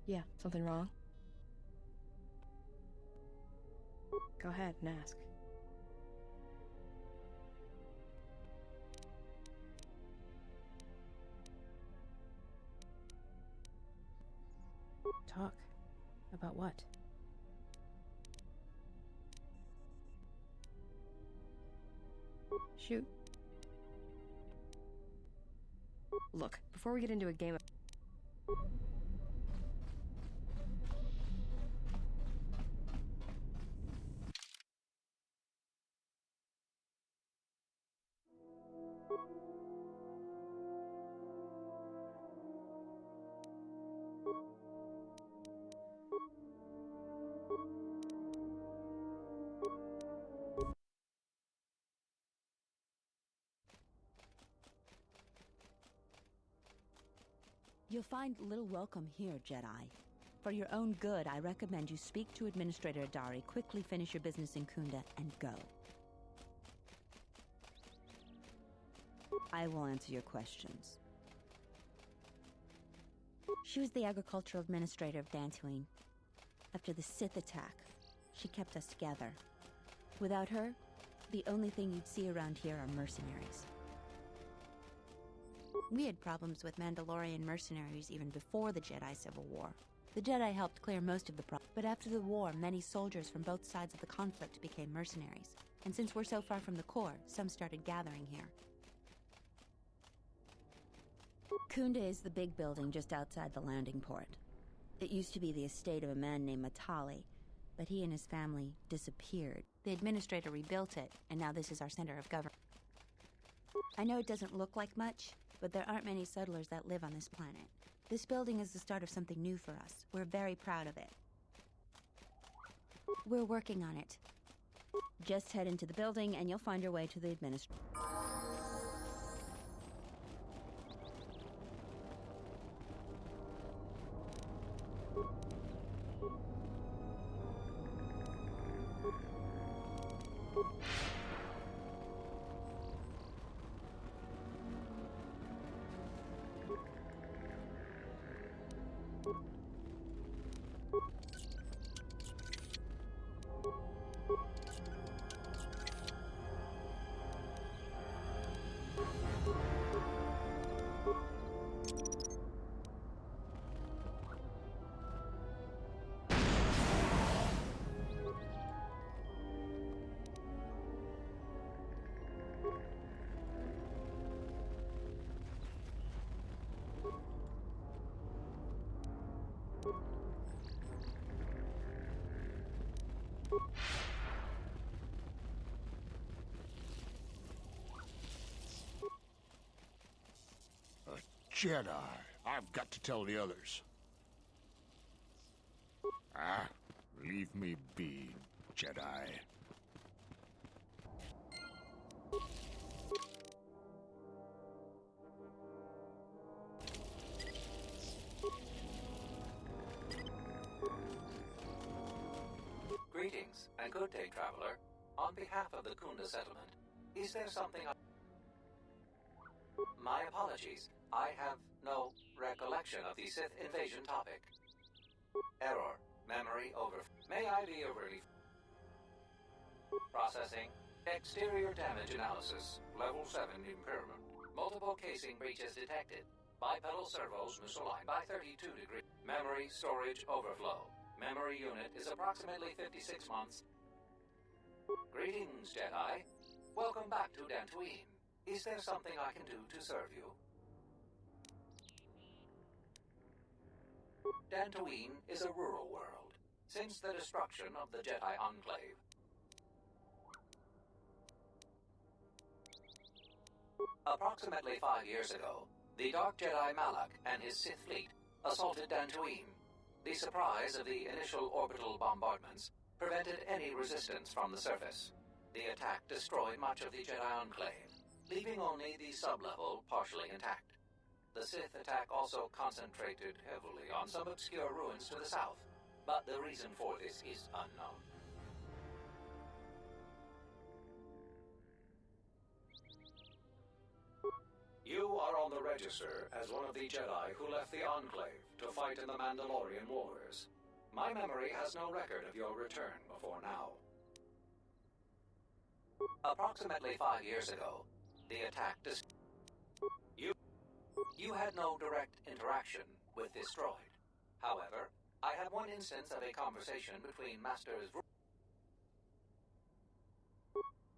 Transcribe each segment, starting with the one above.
Yeah, something wrong? Go ahead and ask. Talk. About what? Shoot. Look, before we get into a game of... You'll find little welcome here, Jedi. For your own good, I recommend you speak to Administrator Adari, quickly finish your business in Kunda, and go. I will answer your questions. She was the agricultural administrator of Dantooine. After the Sith attack, she kept us together. Without her, the only thing you'd see around here are mercenaries. We had problems with Mandalorian mercenaries even before the Jedi Civil War. The Jedi helped clear most of the problems, but after the war, many soldiers from both sides of the conflict became mercenaries. And since we're so far from the core, some started gathering here. Kunda is the big building just outside the landing port. It used to be the estate of a man named Matali, but he and his family disappeared. The administrator rebuilt it, and now this is our center of government. I know it doesn't look like much, but there aren't many settlers that live on this planet. This building is the start of something new for us. We're very proud of it. We're working on it. Just head into the building and you'll find your way to the administrator. Jedi. I've got to tell the others. Leave me be, Jedi. Greetings, and good day, traveler. On behalf of the Kunda settlement, is there something My apologies. I have no recollection of the Sith invasion topic. Error. Memory over... May I be overly... Processing. Exterior damage analysis. Level 7 impairment. Multiple casing breaches detected. Bipedal servos misaligned by 32 degrees. Memory storage overflow. Memory unit is approximately 56 months. Greetings, Jedi. Welcome back to Dantooine. Is there something I can do to serve you? Dantooine is a rural world. Since the destruction of the Jedi Enclave, approximately 5 years ago, the Dark Jedi Malak and his Sith fleet assaulted Dantooine. The surprise of the initial orbital bombardments prevented any resistance from the surface. The attack destroyed much of the Jedi Enclave, leaving only the sublevel partially intact. The Sith attack also concentrated heavily on some obscure ruins to the south, but the reason for this is unknown. You are on the register as one of the Jedi who left the Enclave to fight in the Mandalorian Wars. My memory has no record of your return before now. Approximately 5 years ago, the attack You had no direct interaction with this droid. However, I had one instance of a conversation between Masters...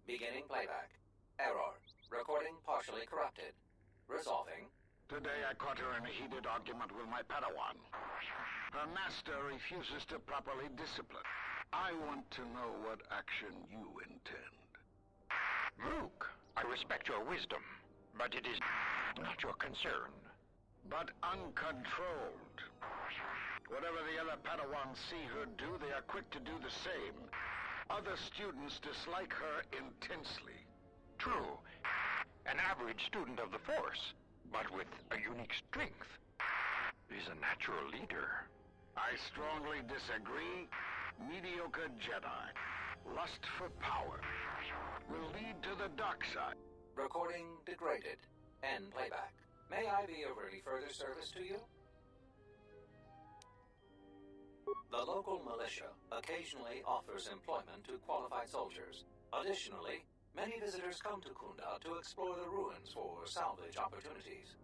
Beginning playback. Error. Recording partially corrupted. Resolving. Today I caught her in a heated argument with my Padawan. Her master refuses to properly discipline. I want to know what action you intend. Luke, I respect your wisdom, but it is not your concern. But uncontrolled. Whatever the other Padawans see her do, they are quick to do the same. Other students dislike her intensely. True. An average student of the Force, but with a unique strength, is a natural leader. I strongly disagree. Mediocre Jedi, lust for power, will lead to the dark side. Recording degraded. End playback. May I be of any further service to you? The local militia occasionally offers employment to qualified soldiers. Additionally, many visitors come to Kunda to explore the ruins for salvage opportunities.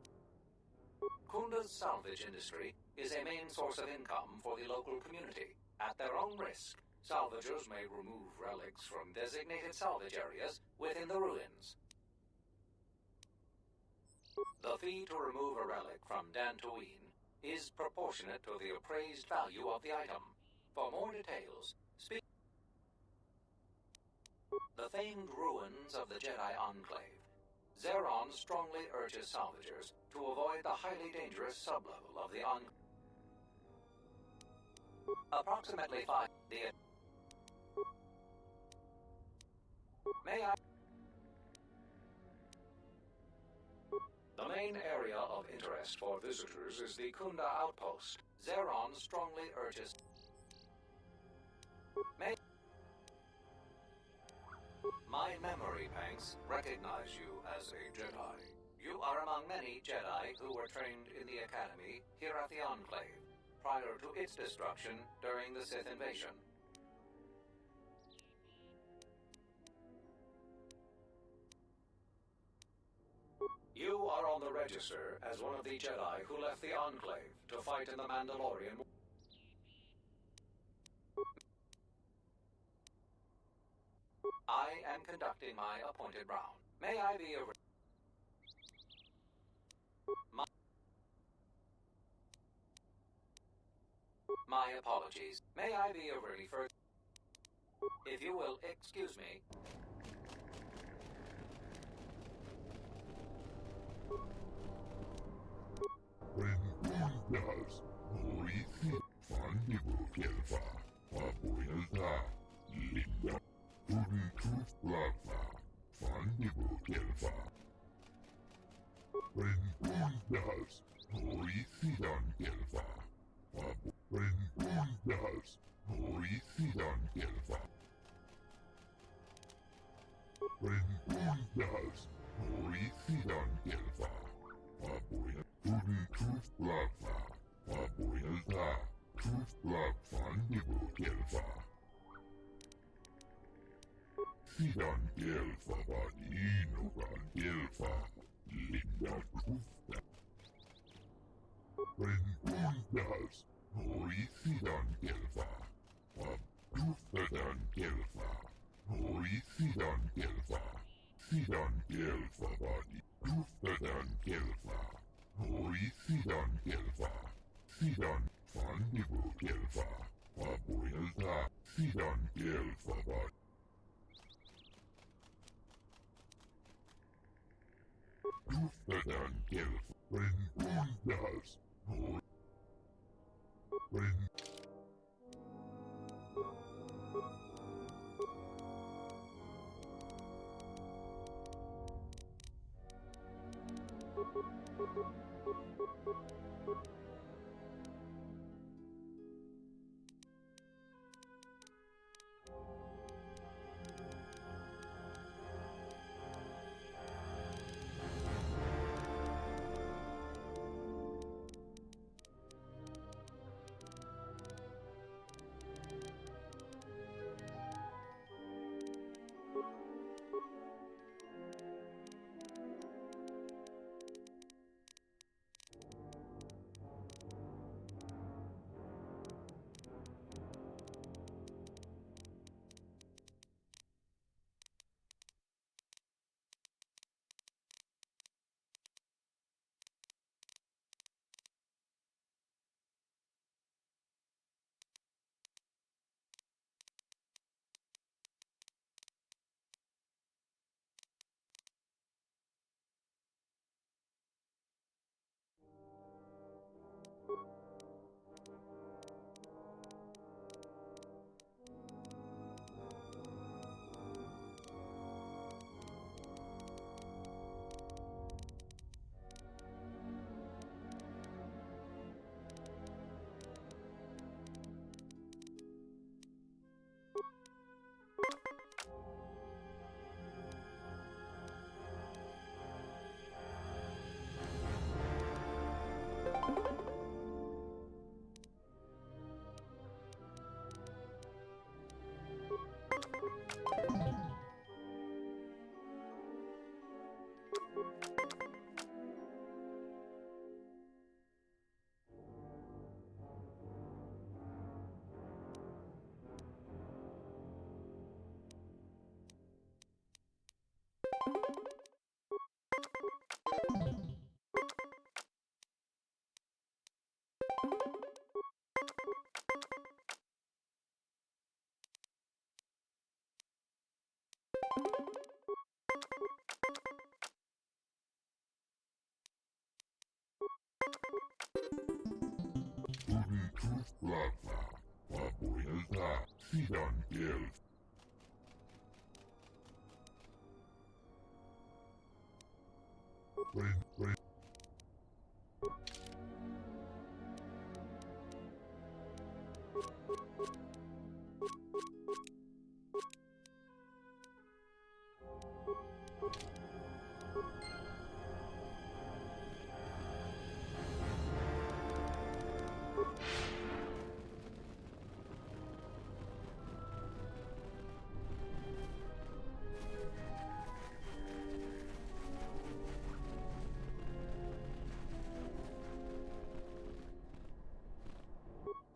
Kunda's salvage industry is a main source of income for the local community. At their own risk, salvagers may remove relics from designated salvage areas within the ruins. The fee to remove a relic from Dantooine is proportionate to the appraised value of the item. For more details, speak... The famed ruins of the Jedi Enclave. Zeron strongly urges salvagers to avoid the highly dangerous sublevel of the Enclave. Approximately 5... May I... The main area of interest for visitors is the Kunda outpost. Zeron strongly urges... My memory banks recognize you as a Jedi. You are among many Jedi who were trained in the Academy here at the Enclave, prior to its destruction during the Sith invasion. You are on the register as one of the Jedi who left the Enclave to fight in the Mandalorian. I am conducting my appointed round. May I be a... My apologies. May I be of any further... If you will excuse me... When one does, Mauricio Fandibo Kelfa, Papoyalta, Linda, Pudding Truth Blackfa, Fandibo Kelfa. When one does, Mauricio Kelfa, when one does, Mauricio Kelfa. When one does, Mauricio Kelfa, Papoyalta. Pudding Truth Blackfa, Papoyalta, Truth Black Fandibo Kelfa. Sidan Kelfa Badino Gan Kelfa, Linda Truthda. When one does, Mauricio Kelfa, Truthdan Kelfa, Mauricio Kelfa, Sidan Kelfa Badi, Truthdan Kelfa. Mauricio Kelfa, Sidan Fandibo Kelfa, Papoyalta, Sidan Kelfa Bad. Truthdan Kelfa, when one does, when... Tuflata, papuilta, sidan kieltä. Rin.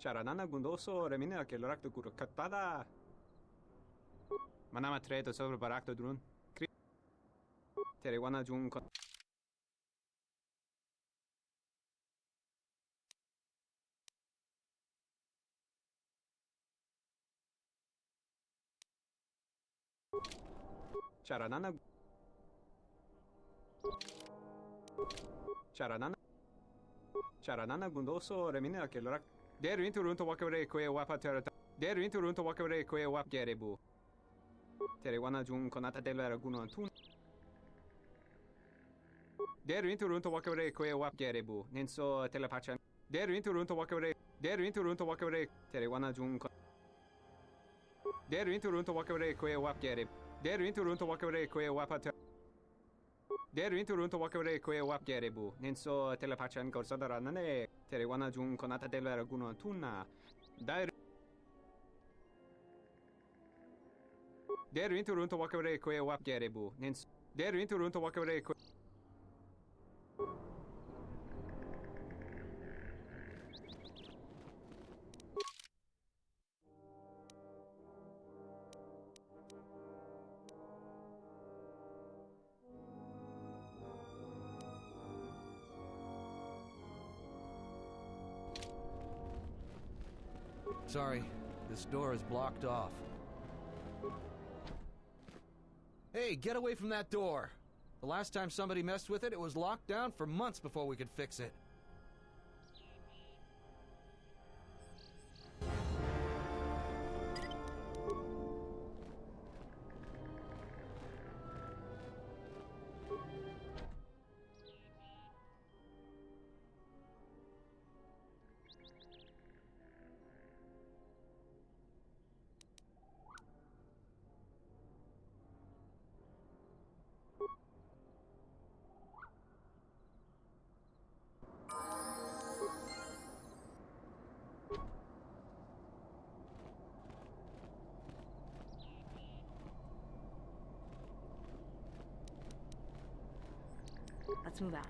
Charanana gundoso remine que lorakto kurkatada. Manama treto sobre barakto drun. Terewana jun kon. Charanana. Charanana gundoso remine que lorak. Deru into runto wakare kwe wapa terata. Deru into runto wakare kwe wap gerebu. Terewana jun konata dela raguno antun. Deru into runto wakare kwe wap gerebu. Nenso telepachan. Deru into runto wakare. Deru into runto wakare. Terewana jun kon. Deru into runto wakare kwe wap gerebu. Deru into runto wakare kwe wapa ter. Deru into runto wakare kwe wap gerebu. Nenso telepachan korsada nane. Terewana jun konata dela raguno antuna. Deru into runto wakare kwe wap gerebu. Nenso. Deru into runto wakare kwe. Sorry, this door is blocked off. Hey, get away from that door! The last time somebody messed with it, it was locked down for months before we could fix it. Let's move out.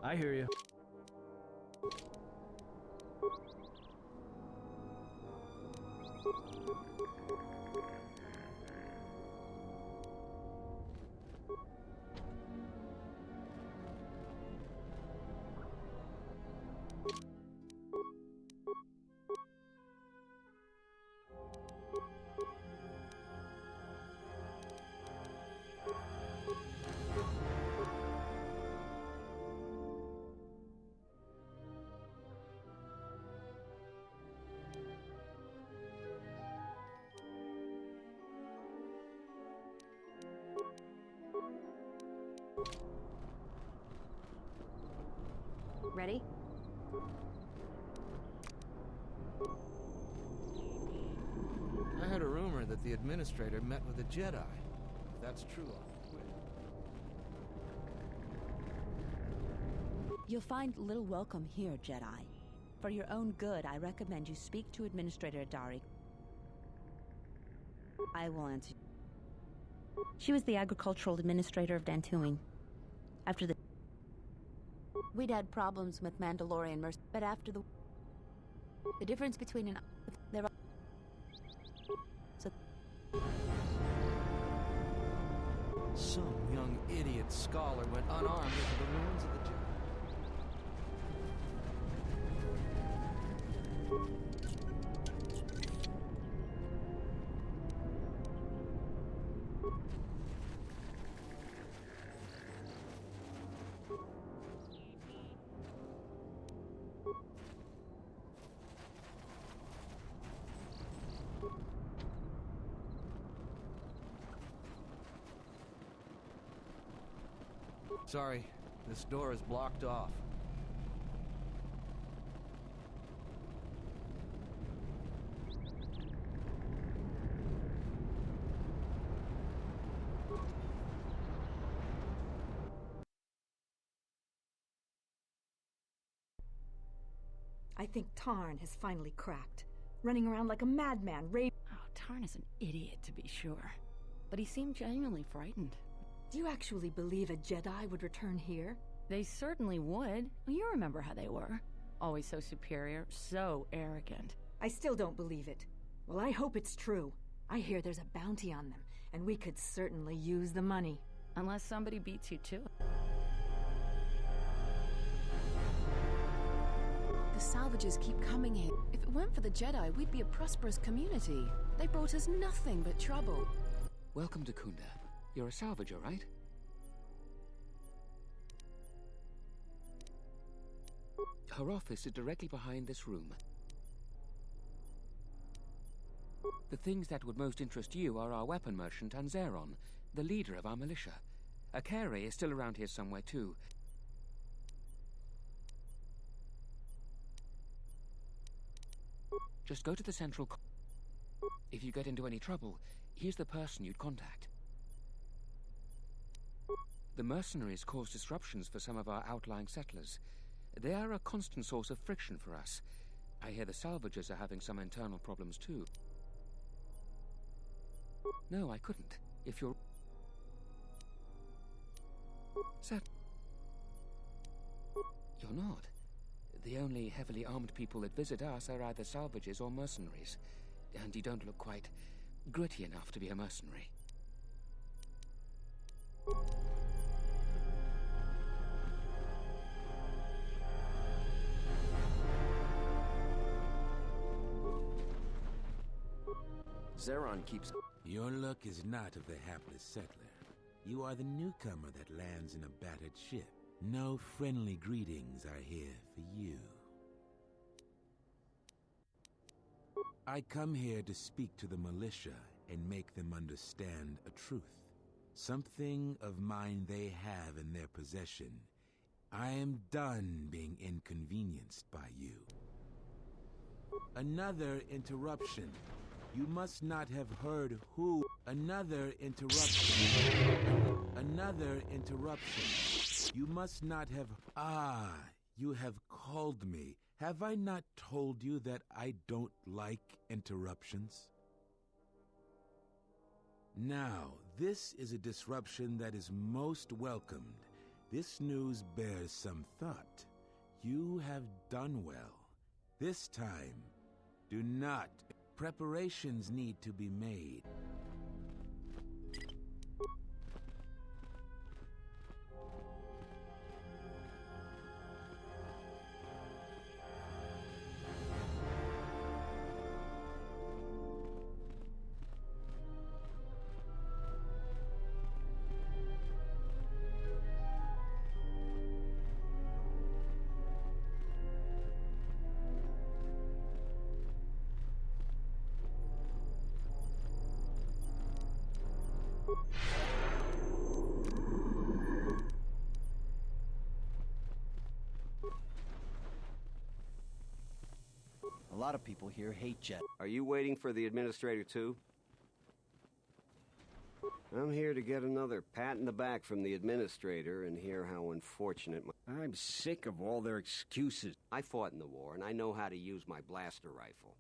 I hear you. Ready? I heard a rumor that the administrator met with a Jedi. If that's true, I'll quit. You'll find little welcome here, Jedi. For your own good, I recommend you speak to Administrator Dari. I will answer. She was the agricultural administrator of Dantooine. After the... We'd had problems with Mandalorian mercy, but after the difference between an... There are... So... Some young idiot scholar went unarmed into the ruins of the Jedi. Sorry, this door is blocked off. I think Tarn has finally cracked. Running around like a madman, raving. Oh, Tarn is an idiot, to be sure. But he seemed genuinely frightened. Do you actually believe a Jedi would return here? They certainly would. You remember how they were. Always so superior, so arrogant. I still don't believe it. Well, I hope it's true. I hear there's a bounty on them, and we could certainly use the money. Unless somebody beats you to it. The salvages keep coming here. If it weren't for the Jedi, we'd be a prosperous community. They brought us nothing but trouble. Welcome to Kunda. You're a salvager, right? Her office is directly behind this room. The things that would most interest you are our weapon merchant and Zeron, the leader of our militia. Akere is still around here somewhere too. Just go to the central... If you get into any trouble, here's the person you'd contact. The mercenaries cause disruptions for some of our outlying settlers. They are a constant source of friction for us. I hear the salvagers are having some internal problems too. No, I couldn't. If you're... Sir... You're not. The only heavily armed people that visit us are either salvagers or mercenaries. And you don't look quite gritty enough to be a mercenary. Zeron keeps... Your luck is not of the hapless settler. You are the newcomer that lands in a battered ship. No friendly greetings are here for you. I come here to speak to the militia and make them understand a truth. Something of mine they have in their possession. I am done being inconvenienced by you. Another interruption. You must not have heard who. Another interruption. Another interruption. You must not have. Ah, you have called me. Have I not told you that I don't like interruptions? Now, this is a disruption that is most welcomed. This news bears some thought. You have done well. This time, do not. Preparations need to be made. A lot of people here hate Jet. Are you waiting for the administrator too? I'm here to get another pat in the back from the administrator and hear how unfortunate I'm sick of all their excuses. I fought in the war, and I know how to use my blaster rifle.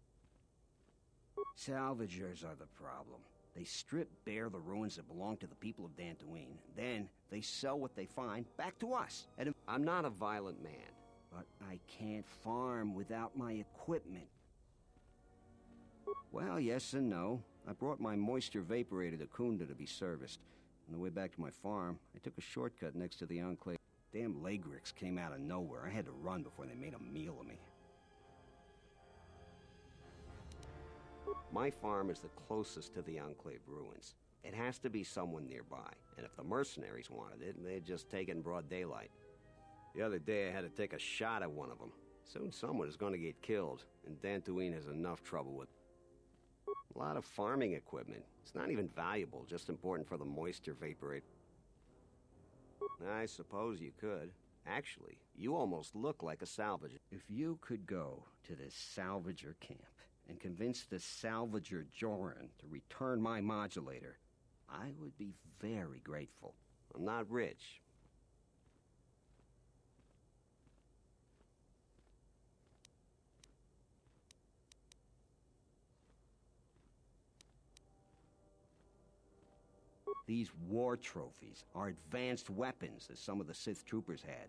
Salvagers are the problem. They strip bare the ruins that belong to the people of Dantooine. Then, they sell what they find back to us. And I'm not a violent man, but I can't farm without my equipment. Well, yes and no. I brought my moisture vaporator to Kunda to be serviced. On the way back to my farm, I took a shortcut next to the enclave. Damn Lagrix came out of nowhere. I had to run before they made a meal of me. My farm is the closest to the enclave ruins. It has to be someone nearby, and if the mercenaries wanted it, they'd just take it in broad daylight. The other day I had to take a shot at one of them. Soon someone is going to get killed, and Dantooine has enough trouble with a lot of farming equipment. It's not even valuable, just important for the moisture vaporate. I suppose you could. Actually, you almost look like a salvager. If you could go to this salvager camp and convince the salvager Joran to return my modulator, I would be very grateful. I'm not rich. These war trophies are advanced weapons, as some of the Sith troopers had.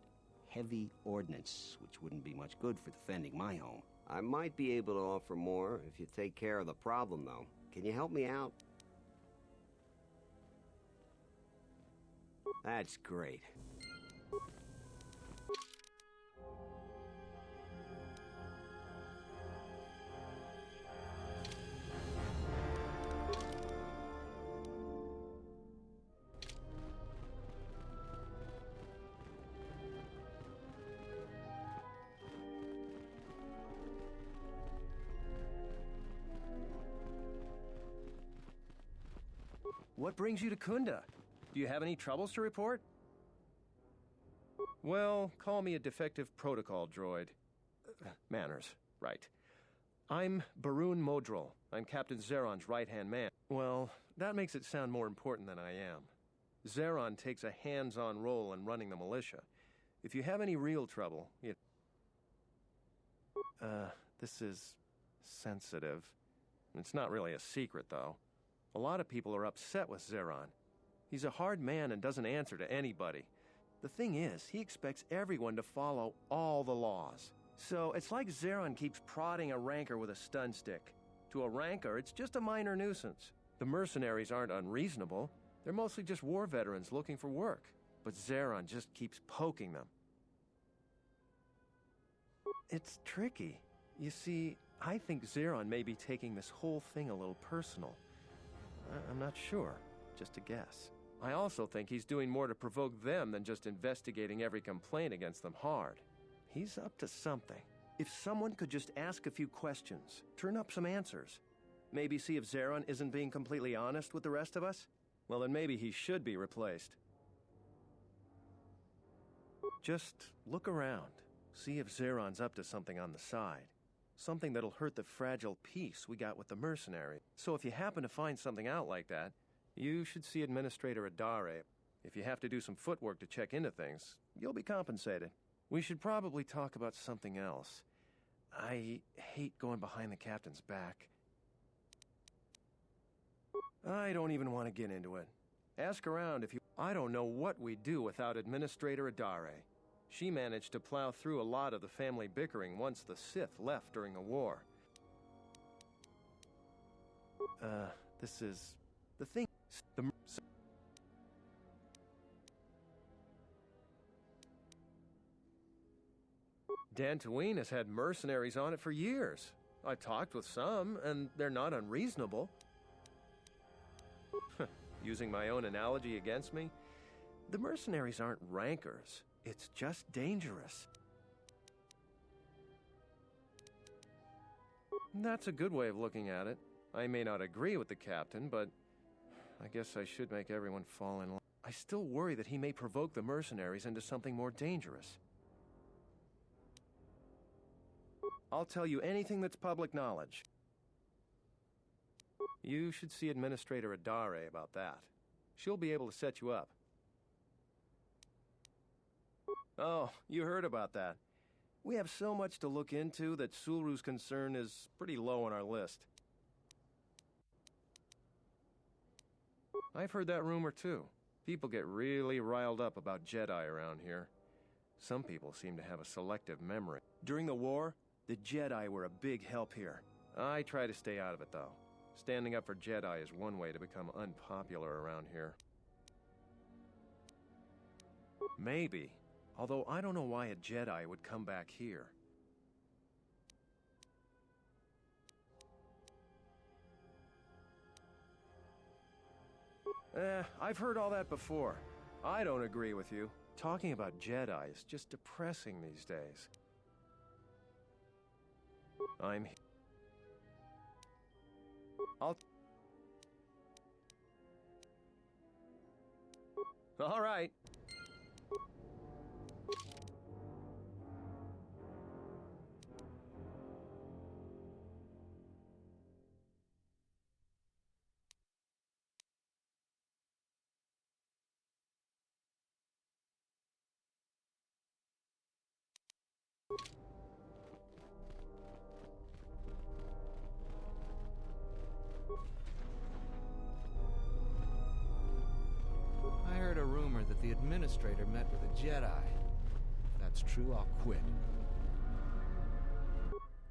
Heavy ordnance, which wouldn't be much good for defending my home. I might be able to offer more if you take care of the problem, though. Can you help me out? That's great. What brings you to Kunda? Do you have any troubles to report? Well, call me a defective protocol droid. Manners, right. I'm Barun Modrol. I'm Captain Zeron's right-hand man. Well, that makes it sound more important than I am. Zeron takes a hands-on role in running the militia. If you have any real trouble, this is sensitive. It's not really a secret, though. A lot of people are upset with Zeron. He's a hard man and doesn't answer to anybody. The thing is, he expects everyone to follow all the laws. So it's like Zeron keeps prodding a ranker with a stun stick. To a ranker, it's just a minor nuisance. The mercenaries aren't unreasonable. They're mostly just war veterans looking for work. But Zeron just keeps poking them. It's tricky. You see, I think Zeron may be taking this whole thing a little personal. I'm not sure. Just a guess. I also think he's doing more to provoke them than just investigating every complaint against them hard. He's up to something. If someone could just ask a few questions, turn up some answers, maybe see if Zeron isn't being completely honest with the rest of us, well then maybe he should be replaced. Just look around. See if Zeron's up to something on the side. Something that'll hurt the fragile peace we got with the mercenary. So if you happen to find something out like that, you should see Administrator Adare. If you have to do some footwork to check into things, you'll be compensated. We should probably talk about something else. I hate going behind the captain's back. I don't even want to get into it. Ask around if you... I don't know what we'd do without Administrator Adare. She managed to plow through a lot of the family bickering once the Sith left during the war. This is... the thing... Dantooine has had mercenaries on it for years. I've talked with some, and they're not unreasonable. Using my own analogy against me, the mercenaries aren't rankers. It's just dangerous. That's a good way of looking at it. I may not agree with the captain, but I guess I should make everyone fall in line. I still worry that he may provoke the mercenaries into something more dangerous. I'll tell you anything that's public knowledge. You should see Administrator Adare about that. She'll be able to set you up. Oh, you heard about that. We have so much to look into that Sulru's concern is pretty low on our list. I've heard that rumor too. People get really riled up about Jedi around here. Some people seem to have a selective memory. During the war, the Jedi were a big help here. I try to stay out of it, though. Standing up for Jedi is one way to become unpopular around here. Maybe. Although I don't know why a Jedi would come back here. I've heard all that before. I don't agree with you. Talking about Jedi is just depressing these days. All right. I heard a rumor that the Administrator met with a Jedi. If that's true, I'll quit.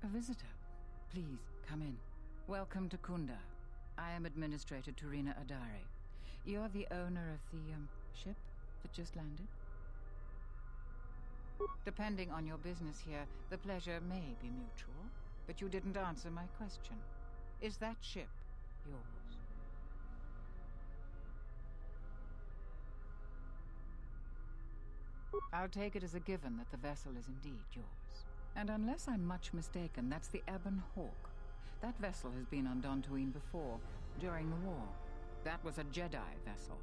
A visitor. Please, come in. Welcome to Kunda. I am Administrator Turina Adare. You're the owner of the, ship that just landed? Depending on your business here, the pleasure may be mutual, but you didn't answer my question. Is that ship yours? I'll take it as a given that the vessel is indeed yours. And unless I'm much mistaken, that's the Ebon Hawk. That vessel has been on Dantooine before, during the war. That was a Jedi vessel.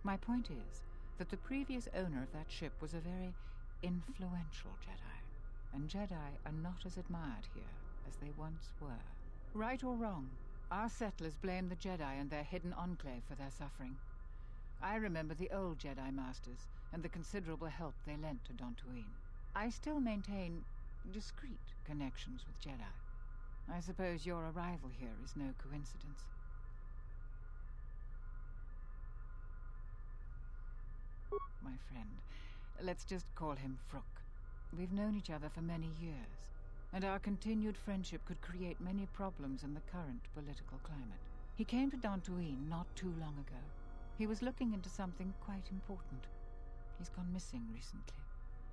My point is that the previous owner of that ship was a very influential Jedi, and Jedi are not as admired here as they once were. Right or wrong, our settlers blame the Jedi and their hidden enclave for their suffering. I remember the old Jedi Masters and the considerable help they lent to Dantooine. I still maintain discreet connections with Jedi. I suppose your arrival here is no coincidence. My friend, let's just call him Frook. We've known each other for many years, and our continued friendship could create many problems in the current political climate. He came to Dantooine not too long ago. He was looking into something quite important. He's gone missing recently.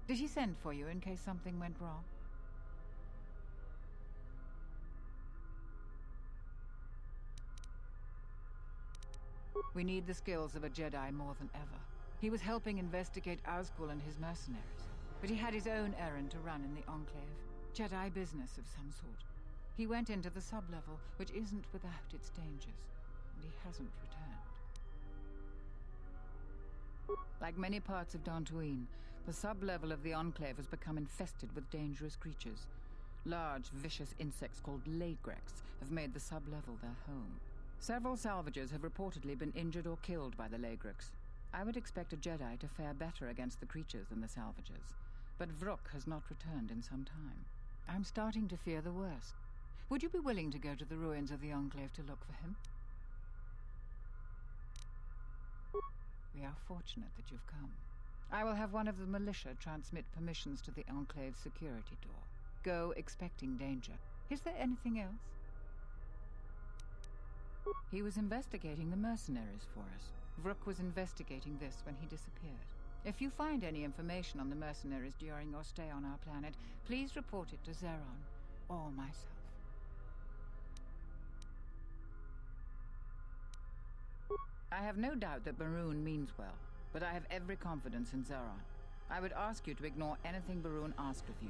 Did he send for you in case something went wrong? We need the skills of a Jedi more than ever. He was helping investigate Azkul and his mercenaries, but he had his own errand to run in the Enclave. Jedi business of some sort. He went into the sublevel, which isn't without its dangers, and he hasn't returned. Like many parts of Dantooine, the sub-level of the Enclave has become infested with dangerous creatures. Large, vicious insects called Lagrex have made the sub-level their home. Several salvagers have reportedly been injured or killed by the Lagrex. I would expect a Jedi to fare better against the creatures than the salvagers, but Vrook has not returned in some time. I'm starting to fear the worst. Would you be willing to go to the ruins of the Enclave to look for him? We are fortunate that you've come. I will have one of the militia transmit permissions to the Enclave's security door. Go expecting danger. Is there anything else? He was investigating the mercenaries for us. Vrook was investigating this when he disappeared. If you find any information on the mercenaries during your stay on our planet, please report it to Zeron or myself. I have no doubt that Baroon means well, but I have every confidence in Zeron. I would ask you to ignore anything Baroon asked of you.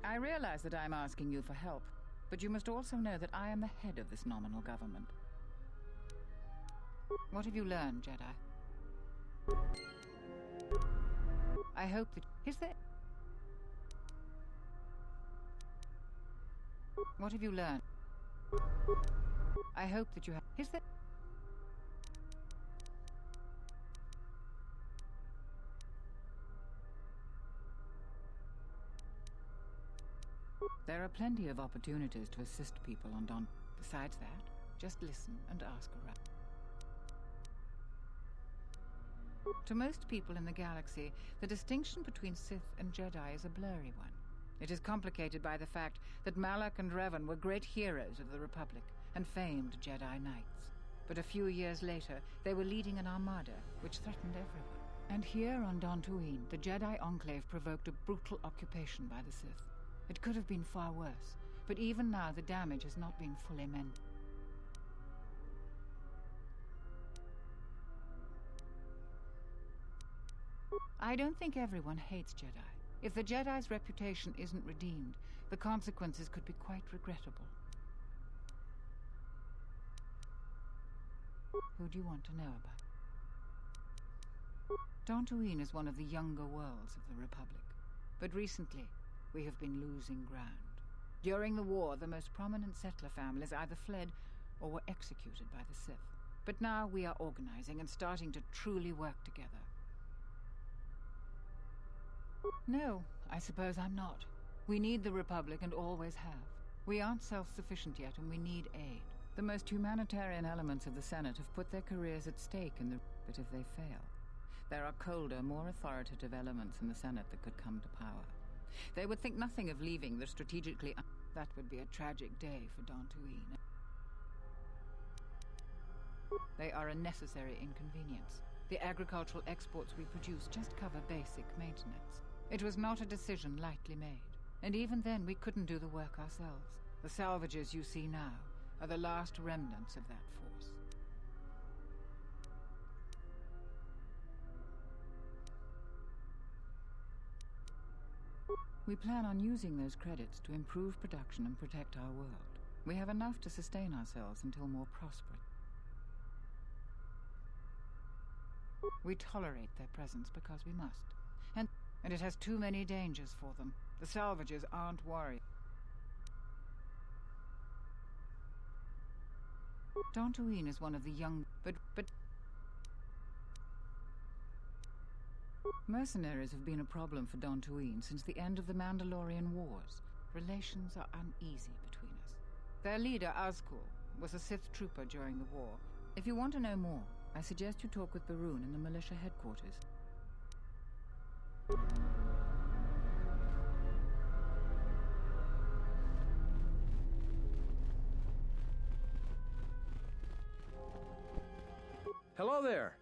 I realize that I am asking you for help, but you must also know that I am the head of this nominal government. What have you learned, Jedi? I hope that... Is there... What have you learned? I hope that you have... Is there... There are plenty of opportunities to assist people on Don. Besides that, just listen and ask around. To most people in the galaxy, the distinction between Sith and Jedi is a blurry one. It is complicated by the fact that Malak and Revan were great heroes of the Republic and famed Jedi Knights. But a few years later, they were leading an armada which threatened everyone. And here on Dantooine, the Jedi Enclave provoked a brutal occupation by the Sith. It could have been far worse, but even now the damage has not been fully mended. I don't think everyone hates Jedi. If the Jedi's reputation isn't redeemed, the consequences could be quite regrettable. Who do you want to know about? Dantooine is one of the younger worlds of the Republic, but recently we have been losing ground. During the war, the most prominent settler families either fled or were executed by the Sith. But now we are organizing and starting to truly work together. No, I suppose I'm not. We need the Republic and always have. We aren't self-sufficient yet and we need aid. The most humanitarian elements of the Senate have put their careers at stake in the... But if they fail, there are colder, more authoritative elements in the Senate that could come to power. They would think nothing of leaving the strategically... That would be a tragic day for Dantooine. They are a necessary inconvenience. The agricultural exports we produce just cover basic maintenance. It was not a decision lightly made, and even then we couldn't do the work ourselves. The salvages you see now are the last remnants of that force. We plan on using those credits to improve production and protect our world. We have enough to sustain ourselves until more prosperous. We tolerate their presence because we must. And it has too many dangers for them. The salvagers aren't worried. Dantooine is one of the young... But... Mercenaries have been a problem for Dantooine since the end of the Mandalorian Wars. Relations are uneasy between us. Their leader, Azkul, was a Sith trooper during the war. If you want to know more, I suggest you talk with Baroon in the militia headquarters. Hello there!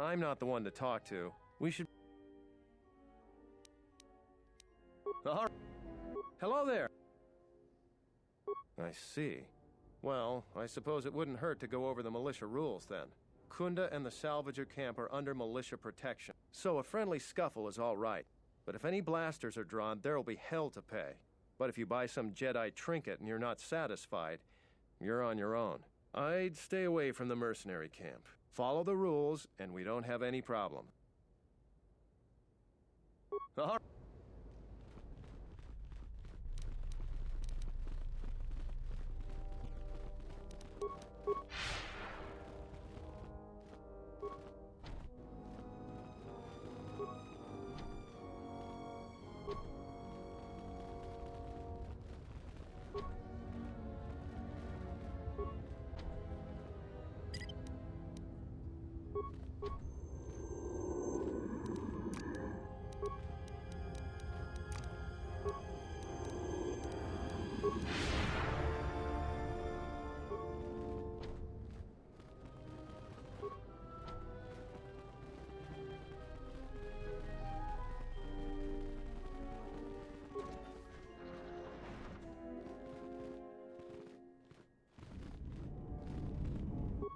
I'm not the one to talk to. We should... Hello there! I see. Well, I suppose it wouldn't hurt to go over the militia rules then. Kunda and the salvager camp are under militia protection, so a friendly scuffle is all right. But if any blasters are drawn, there'll be hell to pay. But if you buy some Jedi trinket and you're not satisfied, you're on your own. I'd stay away from the mercenary camp. Follow the rules, and we don't have any problem. All right.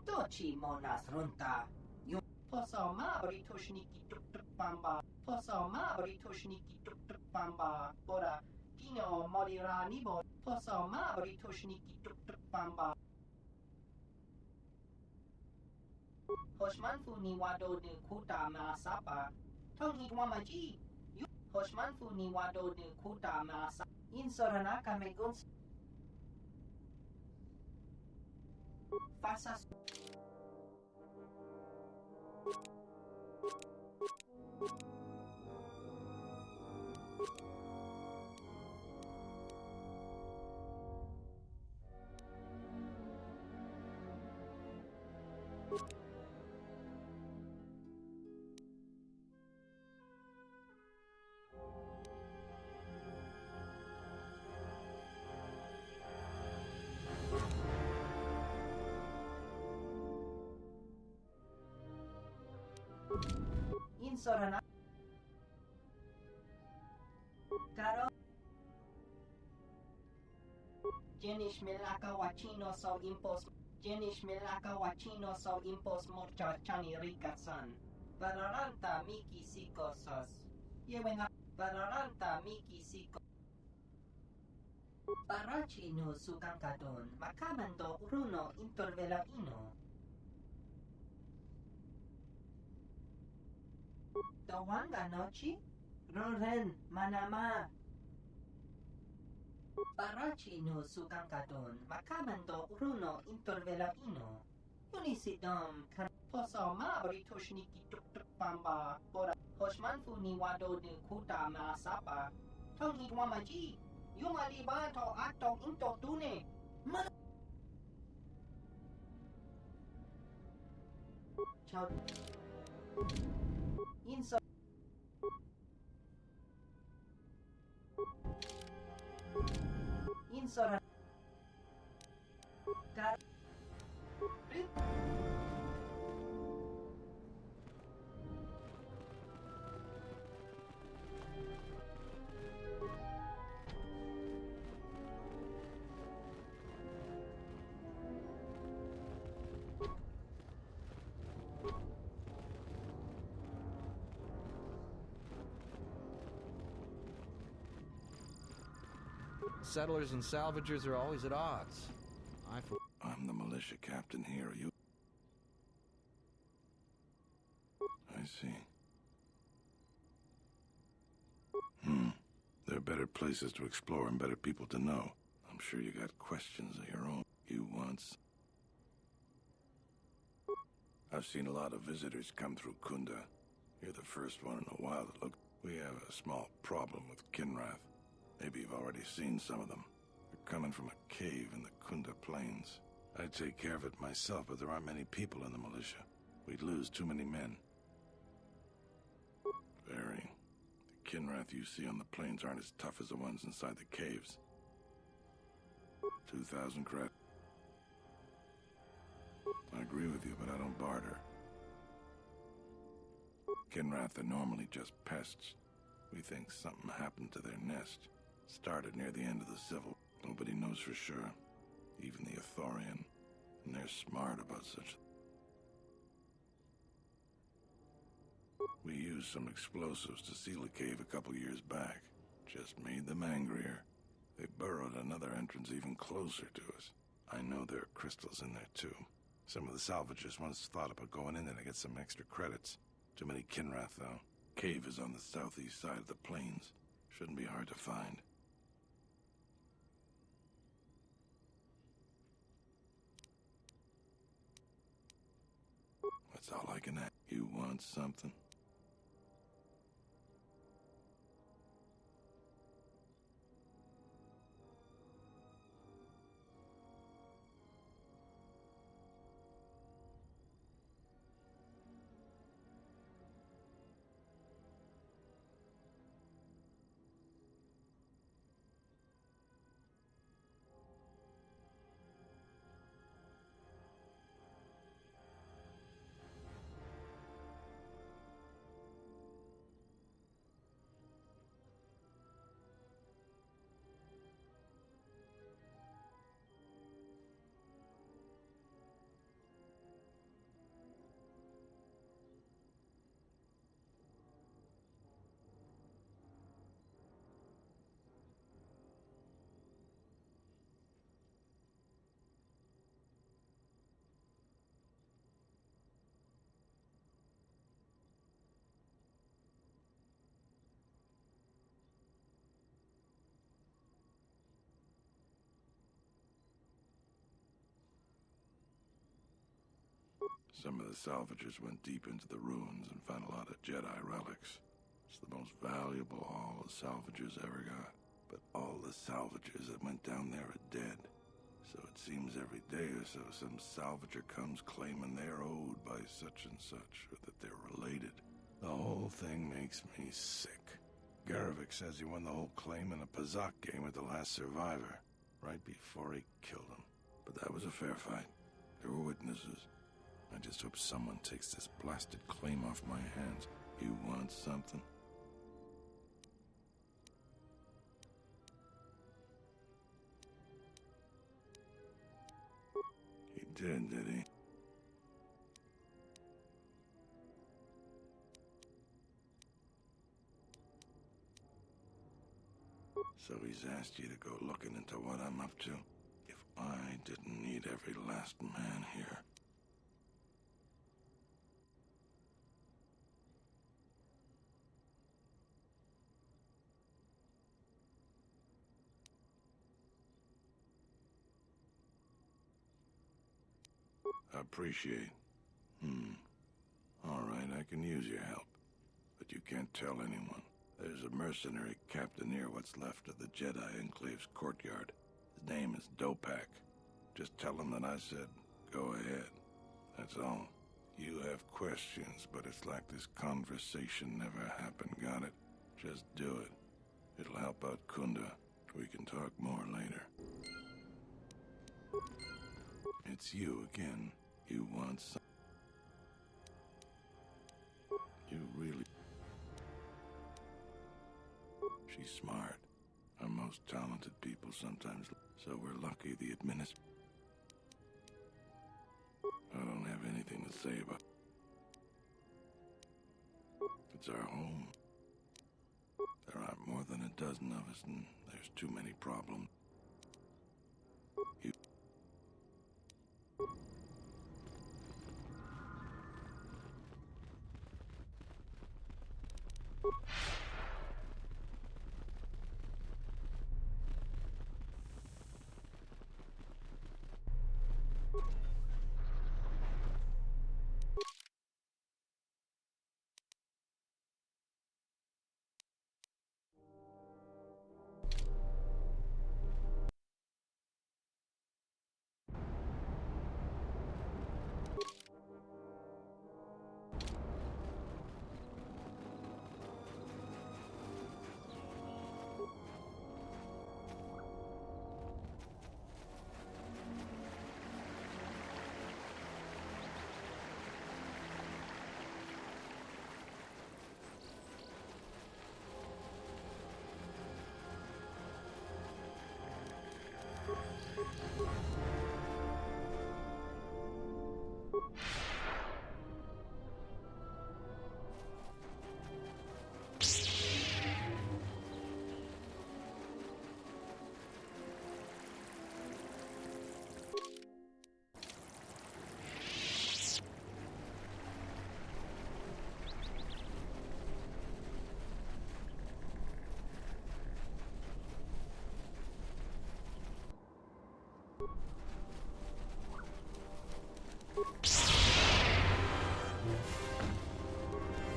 Dochi monas runta. Posoma britushniki tuk tuk bamba. Posoma britushniki tuk tuk bamba. Bora Dino morira nibo. Posoma britushniki tuk tuk bamba. Hoshmanfu ni wado de kuta masapa. Tongi wamaji. Hoshmanfu ni wado de kuta masa. Insoranaka meguns. Fasas. Insorana. Caro. Jenish Melaka Wachino so impos. Jenish Melaka Wachino so impos morcha chani rikasan. Bararanta Miki Sikosos. Yewenga. Bararanta Miki Siko. Barachi no sukankadon. Makamando Bruno intervela ino. Dawanga nochi? Roren manama. Barachi no sukankadon. Makamando Bruno intervela ino. Unisidom kan poso mabri toshniki tuk tuk bamba. Bora Hoshmanfu ni wado de kuta masapa. Tongi wamaji. Yumalibato ato into tune. Ciao. Inso. Insora. Car. Settlers and salvagers are always at odds. I'm the militia captain here. Are you? I see. There are better places to explore and better people to know. I'm sure you got questions of your own. You once. I've seen a lot of visitors come through Kunda. You're the first one in a while that looked. We have a small problem with Kinrath. Maybe you've already seen some of them. They're coming from a cave in the Kunda Plains. I'd take care of it myself, but there aren't many people in the militia. We'd lose too many men. Very. The Kinrath you see on the plains aren't as tough as the ones inside the caves. 2,000 cred. I agree with you, but I don't barter. Kinrath are normally just pests. We think something happened to their nest. Started near the end of the Civil. Nobody knows for sure. Even the Ithorian. And they're smart about such. We used some explosives to seal a cave a couple years back. Just made them angrier. They burrowed another entrance even closer to us. I know there are crystals in there, too. Some of the salvagers once thought about going in there to get some extra credits. Too many Kinrath, though. Cave is on the southeast side of the plains. Shouldn't be hard to find. That's all I can ask. You want something? Some of the salvagers went deep into the ruins and found a lot of Jedi relics. It's the most valuable haul the salvagers ever got. But all the salvagers that went down there are dead. So it seems every day or so some salvager comes claiming they're owed by such and such, or that they're related. The whole thing makes me sick. Garavik says he won the whole claim in a Pazak game with the last survivor, right before he killed him. But that was a fair fight. There were witnesses. I just hope someone takes this blasted claim off my hands. You want something? He did he? So he's asked you to go looking into what I'm up to? If I didn't need every last man here... Appreciate. All right, I can use your help. But you can't tell anyone. There's a mercenary captain near what's left of the Jedi Enclave's courtyard. His name is Dopak. Just tell him that I said, go ahead. That's all. You have questions, but it's like this conversation never happened, got it? Just do it. It'll help out Kunda. We can talk more later. It's you again. You want some... You really... She's smart. Our most talented people sometimes... So we're lucky the I don't have anything to say about... It's our home. There aren't more than a dozen of us, and there's too many problems. You...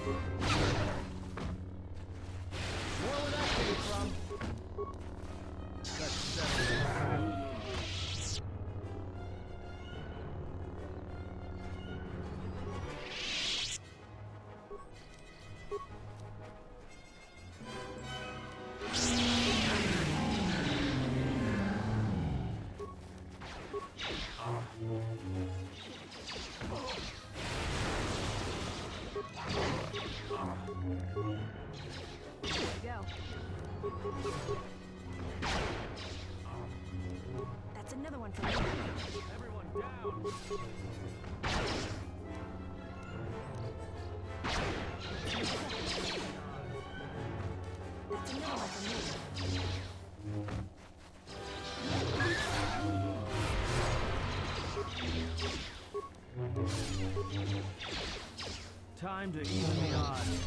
More where that came from. Let's settle it. Go. That's another one for me. Everyone down. That's another one for me. Time to even the odds.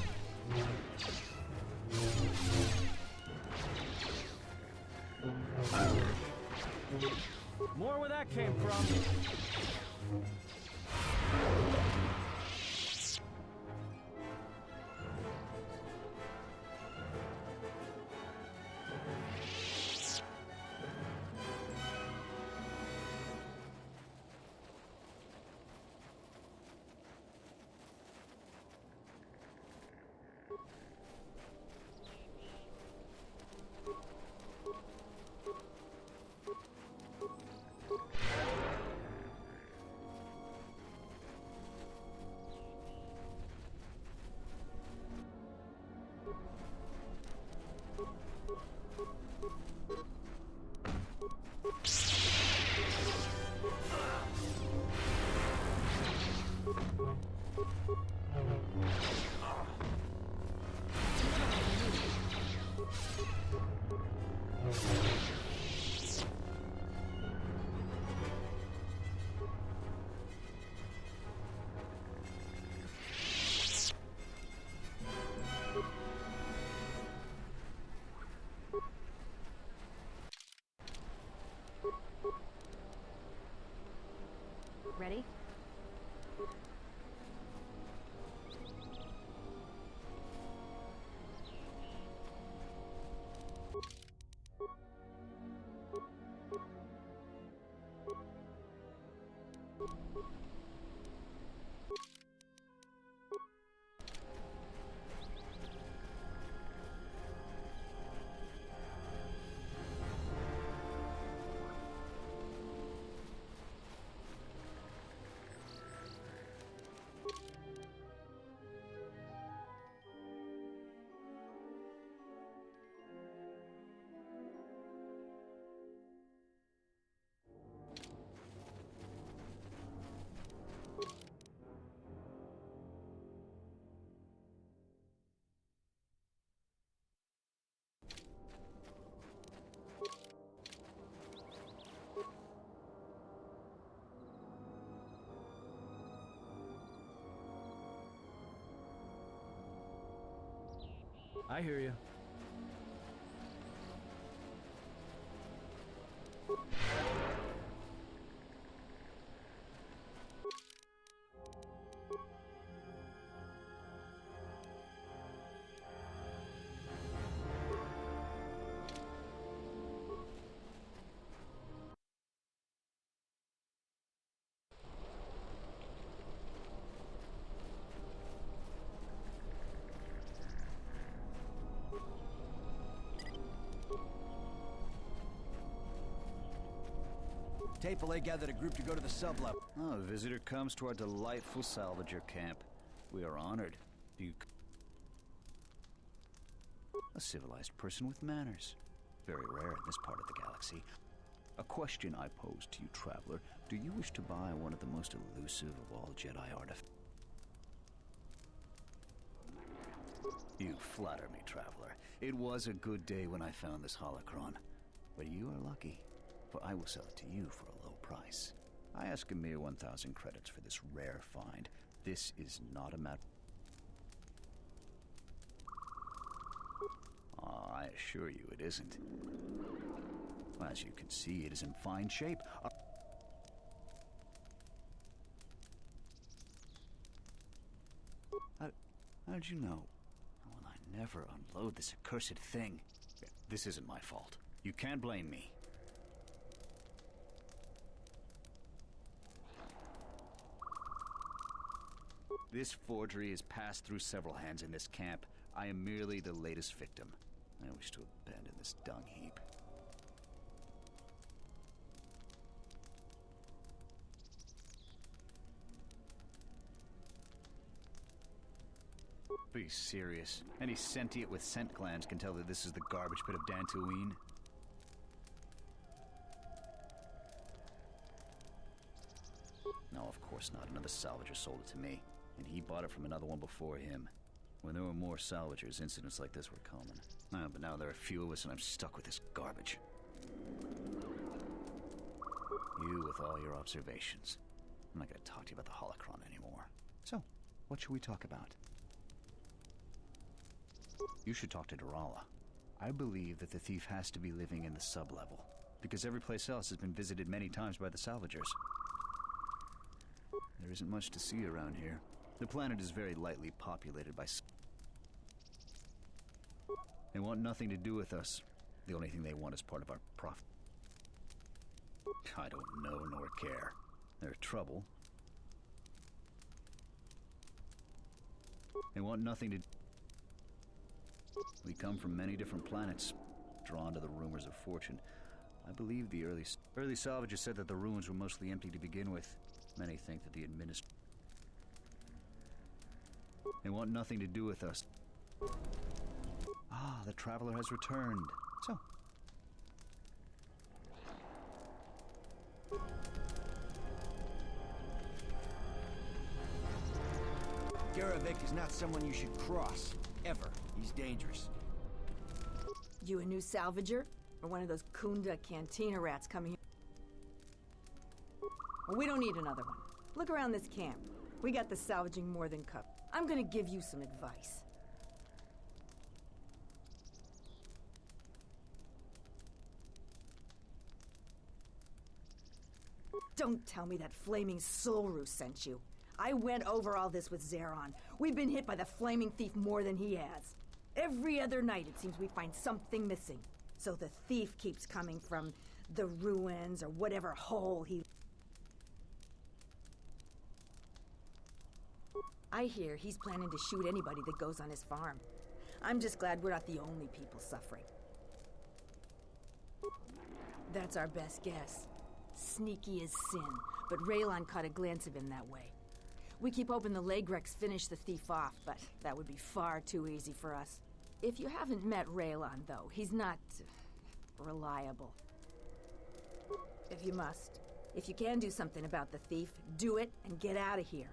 More where that came from. Ready? I hear you. Tapele gathered a group to go to the sub-level. Oh, a visitor comes to our delightful salvager camp. We are honored. You... A civilized person with manners. Very rare in this part of the galaxy. A question I pose to you, traveler. Do you wish to buy one of the most elusive of all Jedi artifacts? You flatter me, traveler. It was a good day when I found this holocron. But you are lucky, for I will sell it to you for a low price. I ask a mere 1,000 credits for this rare find. This is not a matter... I assure you it isn't. As you can see, it is in fine shape. How did you know? Well, I never unload this accursed thing. This isn't my fault. You can't blame me. This forgery has passed through several hands in this camp. I am merely the latest victim. I wish to abandon this dung heap. Be serious. Any sentient with scent glands can tell that this is the garbage pit of Dantooine. No, of course not. Another salvager sold it to me, and he bought it from another one before him. When there were more salvagers, incidents like this were common. But now there are few of us, and I'm stuck with this garbage. You with all your observations. I'm not going to talk to you about the holocron anymore. So, what should we talk about? You should talk to Durala. I believe that the thief has to be living in the sublevel, because every place else has been visited many times by the salvagers. There isn't much to see around here. The planet is very lightly populated by... They want nothing to do with us. The only thing they want is part of our profit. I don't know nor care. They're trouble. They want nothing to... We come from many different planets, drawn to the rumors of fortune. I believe the early salvagers said that the ruins were mostly empty to begin with. Many think that the They want nothing to do with us. Ah, the traveler has returned. So. Garavik is not someone you should cross. Ever. He's dangerous. You a new salvager? Or one of those Kunda cantina rats coming here? Well, we don't need another one. Look around this camp. We got the salvaging more than covered. I'm gonna give you some advice. Don't tell me that flaming Solru sent you. I went over all this with Zeron. We've been hit by the flaming thief more than he has. Every other night it seems we find something missing. So the thief keeps coming from the ruins or whatever hole he... I hear he's planning to shoot anybody that goes on his farm. I'm just glad we're not the only people suffering. That's our best guess. Sneaky as sin, but Raylon caught a glance of him that way. We keep hoping the Legrex finish the thief off, but that would be far too easy for us. If you haven't met Raylon, though, he's not... reliable. If you must. If you can do something about the thief, do it and get out of here.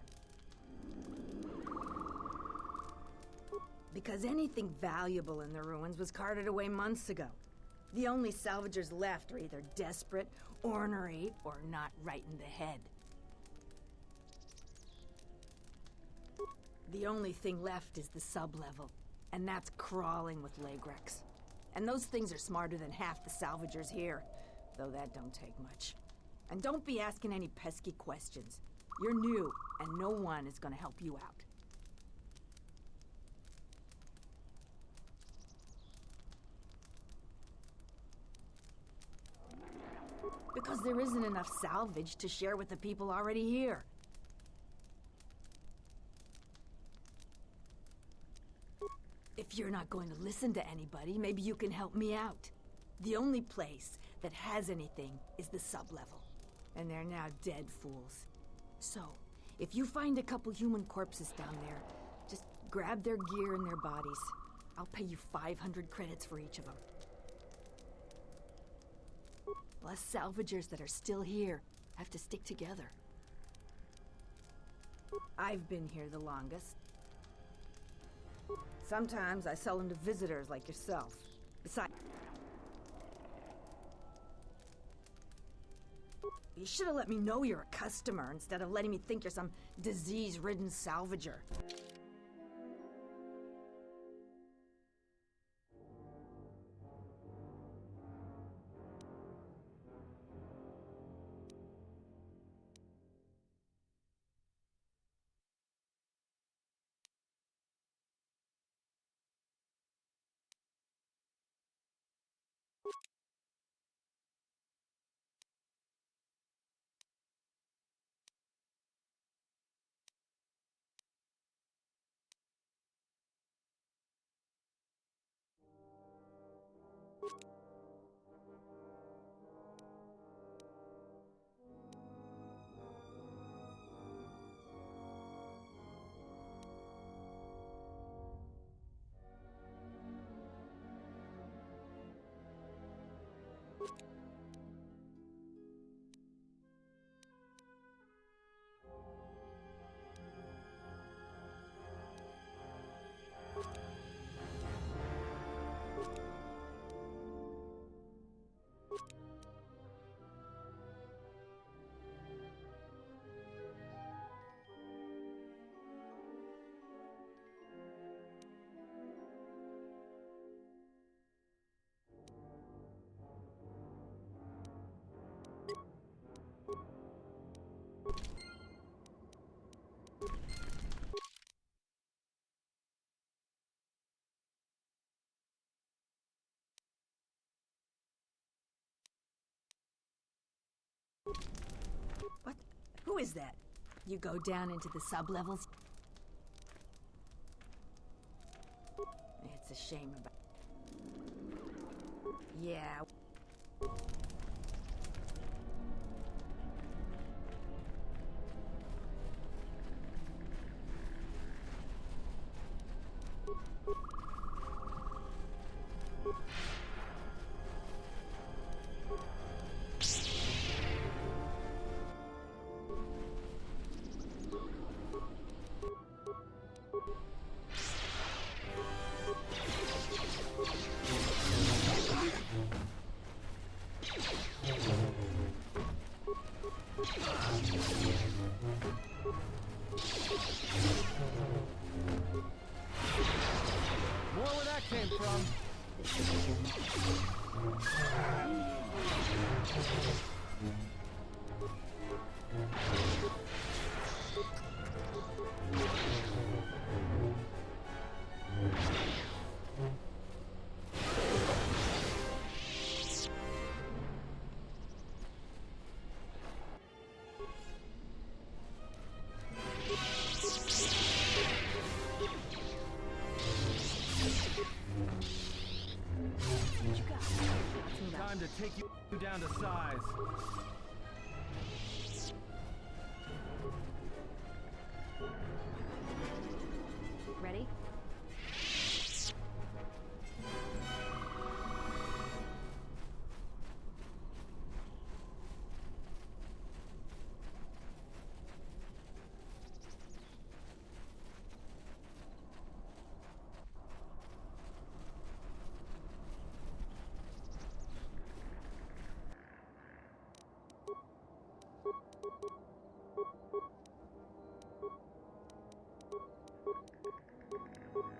Because anything valuable in the ruins was carted away months ago. The only salvagers left are either desperate, ornery, or not right in the head. The only thing left is the sublevel, and that's crawling with Legrex. And those things are smarter than half the salvagers here, though that don't take much. And don't be asking any pesky questions. You're new, and no one is gonna help you out. Because there isn't enough salvage to share with the people already here. If you're not going to listen to anybody, maybe you can help me out. The only place that has anything is the sublevel. And they're now dead fools. So, if you find a couple human corpses down there, just grab their gear and their bodies. I'll pay you 500 credits for each of them. Us salvagers that are still here have to stick together. I've been here the longest. Sometimes I sell them to visitors like yourself. Besides... You should have let me know you're a customer instead of letting me think you're some disease-ridden salvager. Who is that? You go down into the sub-levels? It's a shame about... Yeah. More where that came from. Time to take you down to size. Ready?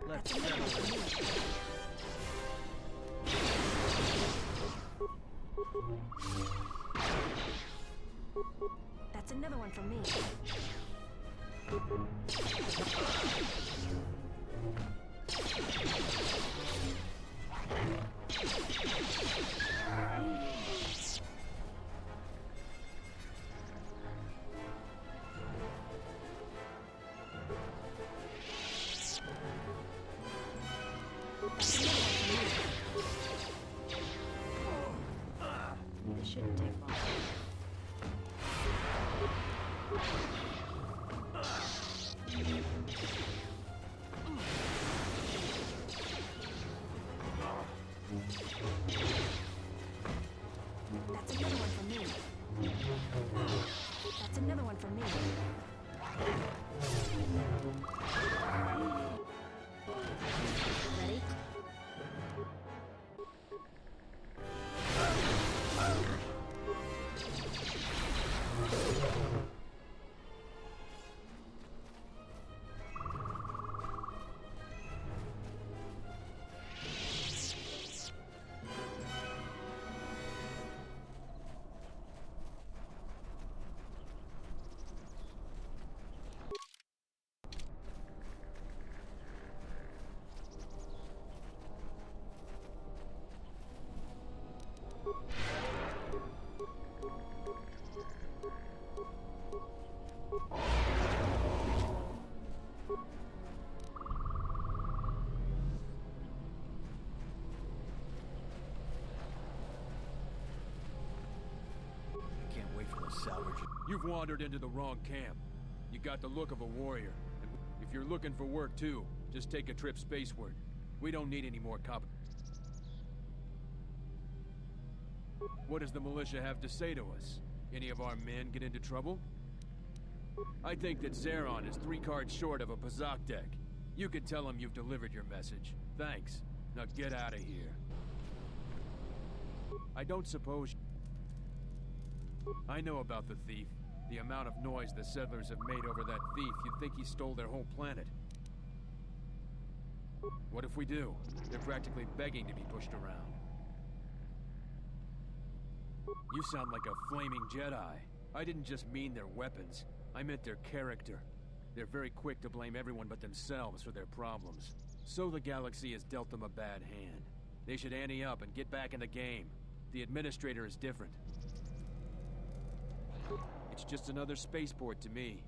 Let's settle this. That's another one for me. This shouldn't take long. That's another one for me. That's another one for me. Ready? Can't wait for the salvage. You've wandered into the wrong camp. You got the look of a warrior. And if you're looking for work too, just take a trip spaceward. We don't need any more cop. What does the militia have to say to us? Any of our men get into trouble? I think that Zeron is 3 cards short of a Pazak deck. You can tell him you've delivered your message. Thanks. Now get out of here. I don't suppose... I know about the thief. The amount of noise the settlers have made over that thief, you'd think he stole their whole planet. What if we do? They're practically begging to be pushed around. You sound like a flaming Jedi. I didn't just mean their weapons. I meant their character. They're very quick to blame everyone but themselves for their problems. So the galaxy has dealt them a bad hand. They should ante up and get back in the game. The administrator is different. It's just another spaceport to me.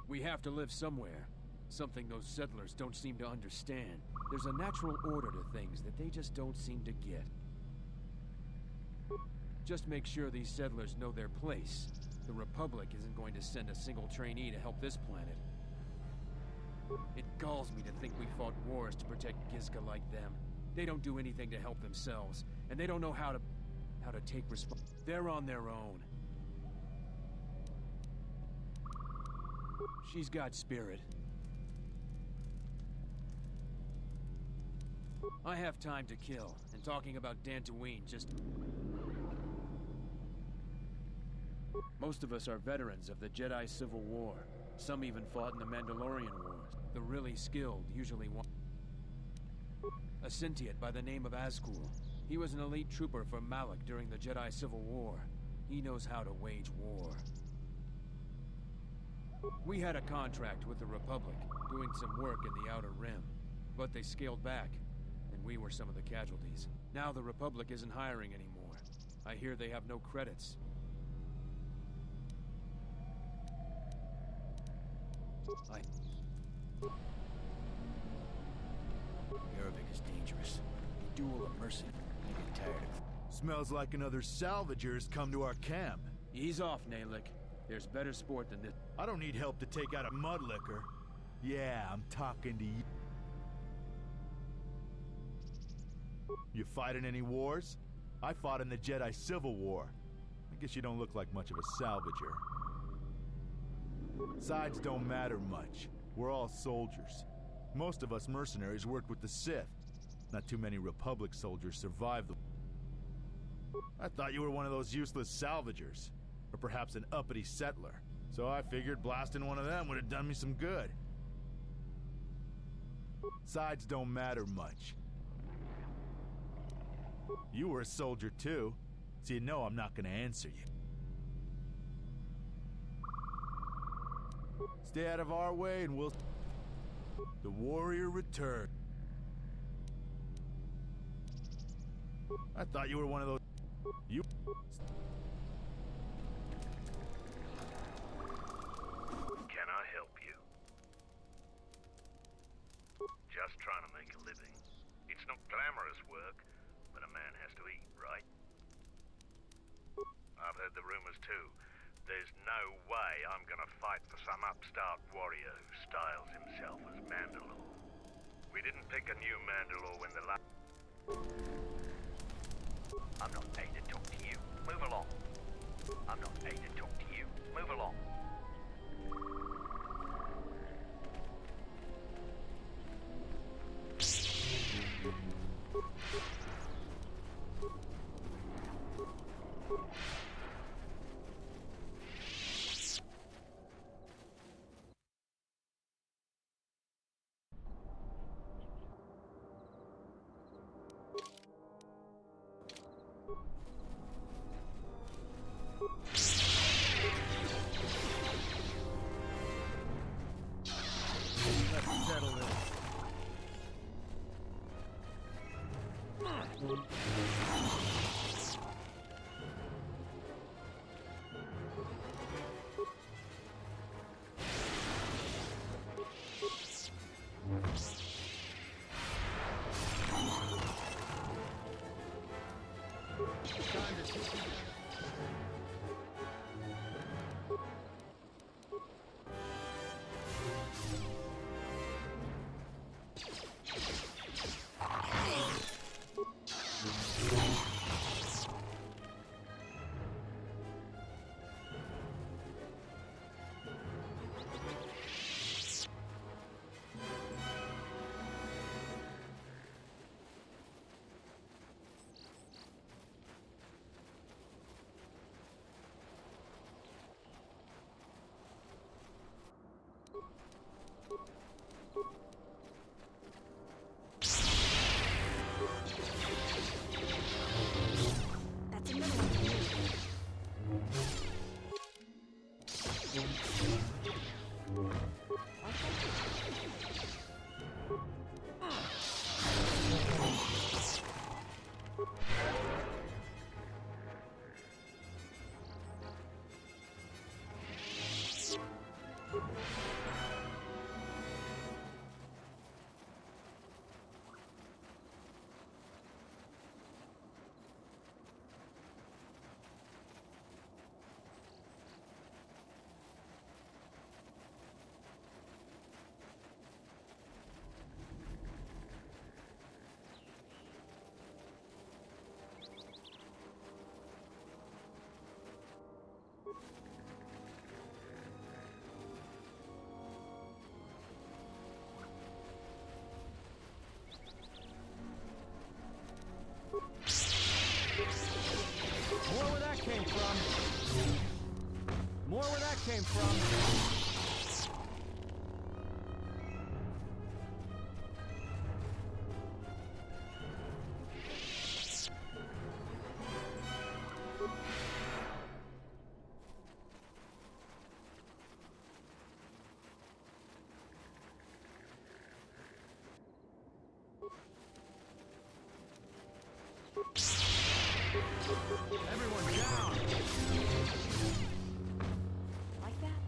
We have to live somewhere. Something those settlers don't seem to understand. There's a natural order to things that they just don't seem to get. Just make sure these settlers know their place. The Republic isn't going to send a single trainee to help this planet. It galls me to think we fought wars to protect Gizka like them. They don't do anything to help themselves, and they don't know how to take responsibility. They're on their own. She's got spirit. I have time to kill, and talking about Dantooine just... Most of us are veterans of the Jedi Civil War. Some even fought in the Mandalorian Wars. The really skilled usually want... A sentient by the name of Azkul. He was an elite trooper for Malak during the Jedi Civil War. He knows how to wage war. We had a contract with the Republic, doing some work in the Outer Rim. But they scaled back, and we were some of the casualties. Now the Republic isn't hiring anymore. I hear they have no credits. Yarovik is dangerous. They duel a mercenary. I get tired of... Smells like another salvager's come to our camp. Ease off, Nalik. There's better sport than this. I don't need help to take out a mudlicker. Yeah, I'm talking to you. You fighting any wars? I fought in the Jedi Civil War. I guess you don't look like much of a salvager. Sides don't matter much. We're all soldiers. Most of us mercenaries worked with the Sith. Not too many Republic soldiers survived the... I thought you were one of those useless salvagers. Or perhaps an uppity settler. So I figured blasting one of them would have done me some good. Sides don't matter much. You were a soldier too, so you know I'm not gonna answer you. Stay out of our way and we'll... The warrior returned. I thought you were one of those... You... Can I help you? Just trying to make a living. It's not glamorous work, but a man has to eat, right? I've heard the rumors too. There's no way I'm gonna fight for some upstart warrior who styles himself as Mandalore. We didn't pick a new Mandalore when the last... I'm not paid to talk to you. Move along. I'm not paid to talk to you. Move along. Let's settle this. More where that came from. More where that came from. Everyone down! Like that?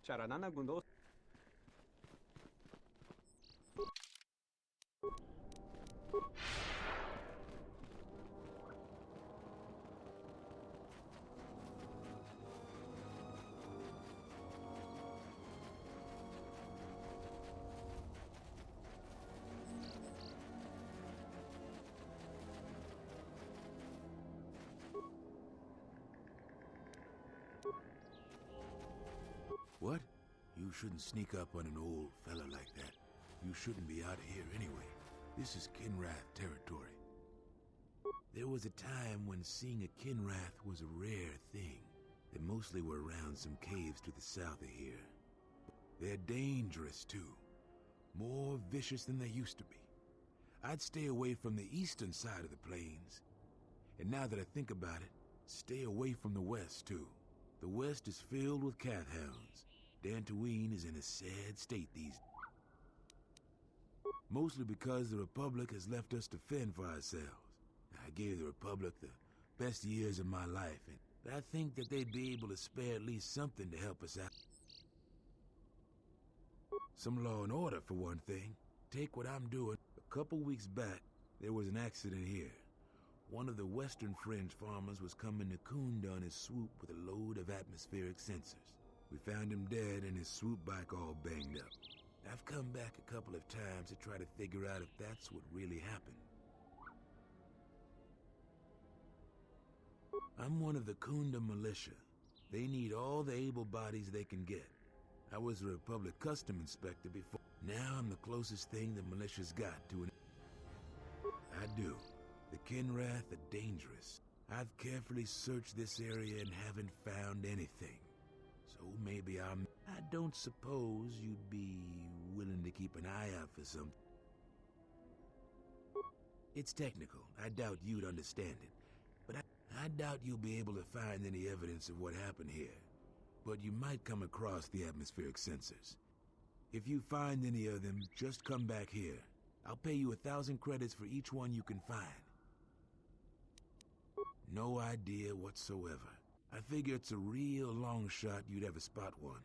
Charanana gundo. What? You shouldn't sneak up on an old fella like that. You shouldn't be out of here anyway. This is Kinrath territory. There was a time when seeing a Kinrath was a rare thing. They mostly were around some caves to the south of here. They're dangerous too. More vicious than they used to be. I'd stay away from the eastern side of the plains. And now that I think about it, stay away from the west too. The west is filled with cat hounds. Dantooine is in a sad state these days. Mostly because the Republic has left us to fend for ourselves. I gave the Republic the best years of my life, and I think that they'd be able to spare at least something to help us out. Some law and order, for one thing. Take what I'm doing. A couple weeks back, there was an accident here. One of the western fringe farmers was coming to Kunda on his swoop with a load of atmospheric sensors. We found him dead and his swoop bike all banged up. I've come back a couple of times to try to figure out if that's what really happened. I'm one of the Kunda militia. They need all the able bodies they can get. I was a Republic custom inspector before. Now I'm the closest thing the militia's got to an... I do. The Kinrath are dangerous. I've carefully searched this area and haven't found anything. So maybe I don't suppose you'd be willing to keep an eye out for something. It's technical. I doubt you'd understand it. But I doubt you'll be able to find any evidence of what happened here. But you might come across the atmospheric sensors. If you find any of them, just come back here. I'll pay you 1,000 credits for each one you can find. No idea whatsoever. I figure it's a real long shot you'd ever spot one.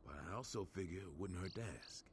But I also figure it wouldn't hurt to ask.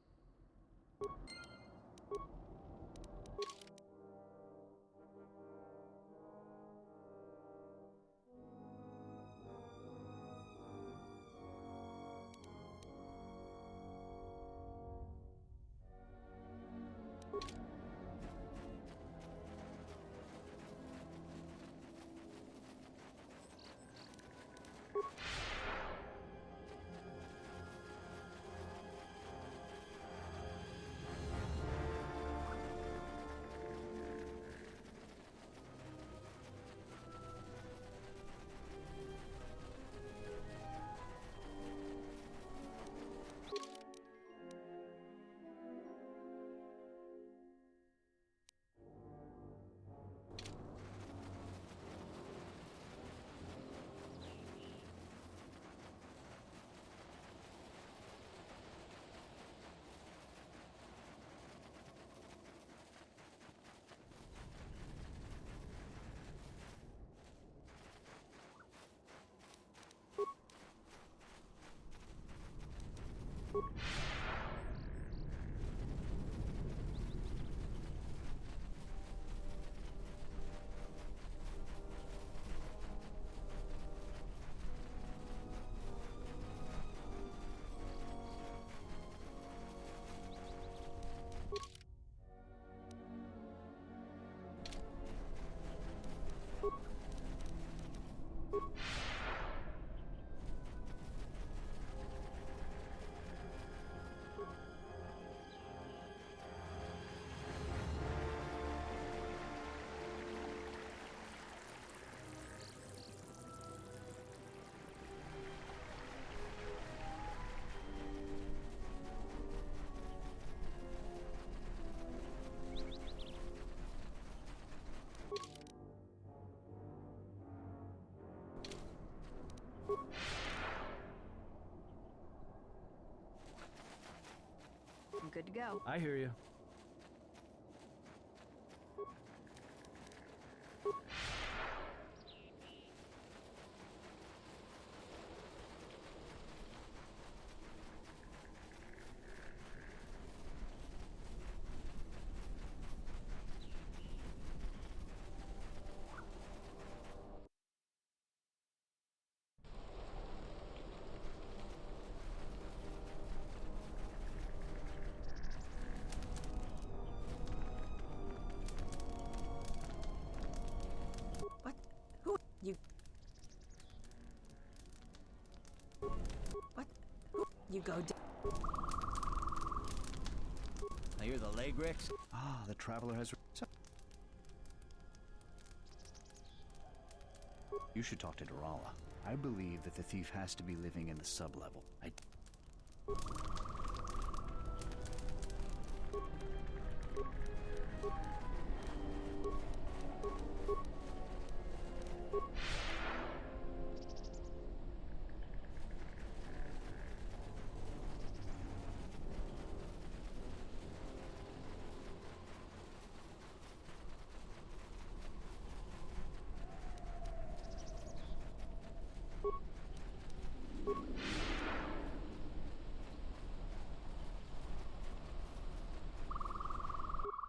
go. I hear you. What? Who? You. What? Who? You go down. Now you're the leg Rex? Ah, the traveler has... You should talk to Durala. I believe that the thief has to be living in the sub-level.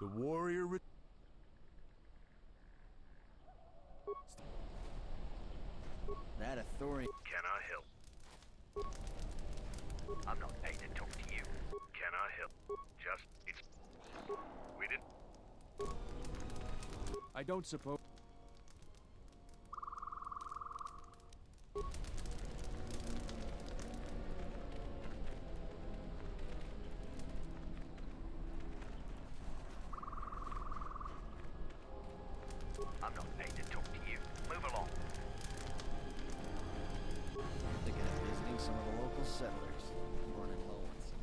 The warrior... That authority... Can I help? I'm not paid to talk to you. Can I help? Just, it's... We didn't... I don't suppose... I'm not paid to talk to you. Move along. Thinking of visiting some of the local settlers. Running low on some.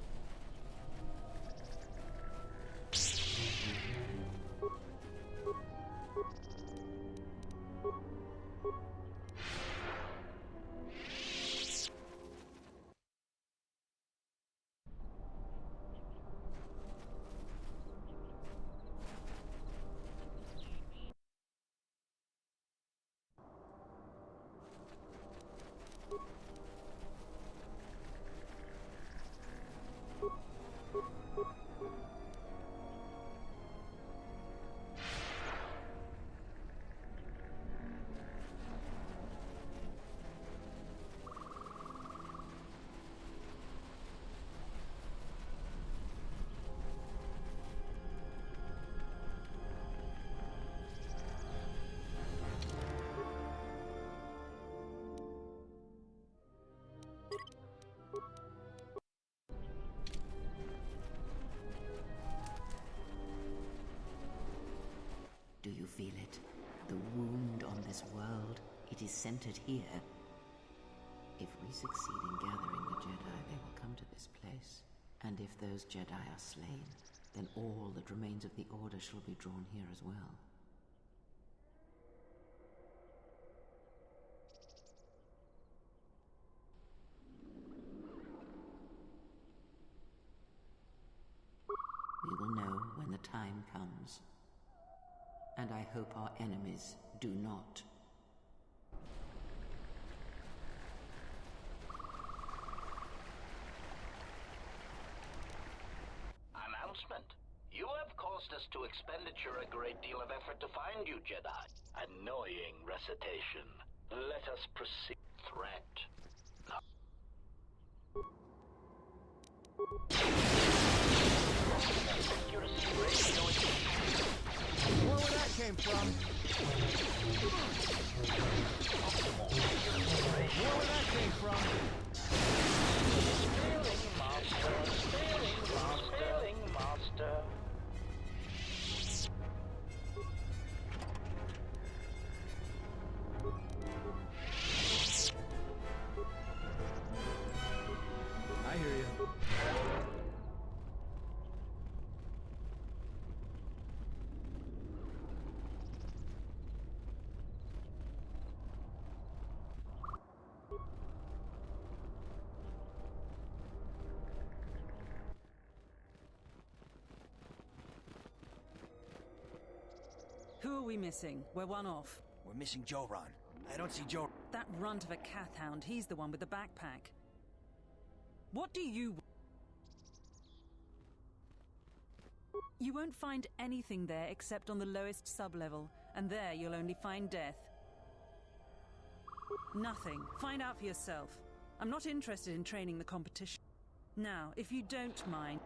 Do you feel it? The wound on this world, it is centered here. If we succeed in gathering the Jedi, they will come to this place. And if those Jedi are slain, then all that remains of the Order shall be drawn here as well. We will know when the time comes. And I hope our enemies do not. Announcement. You have caused us to expenditure a great deal of effort to find you, Jedi. Annoying recitation. Let us proceed. Threat. More where that came from. More where that came from. Stealing monster. Stealing monster. Stealing monster. I hear you. Who are we missing? We're one off. We're missing Joran. I don't see Joran. That runt of a cath hound, he's the one with the backpack. What do you... You won't find anything there except on the lowest sublevel, and there you'll only find death. Nothing. Find out for yourself. I'm not interested in training the competition. Now, if you don't mind...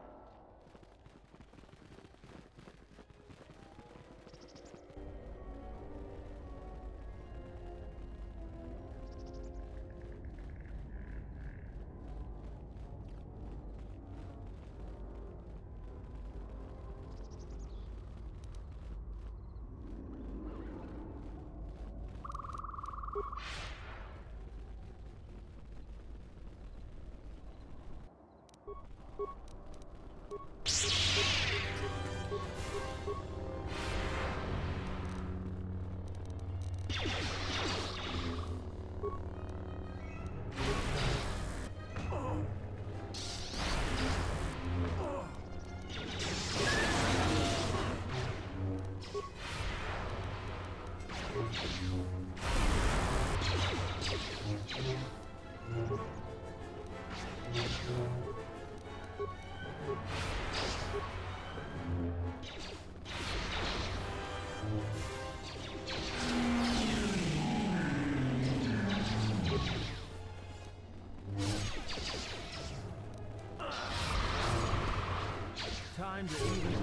Time to even.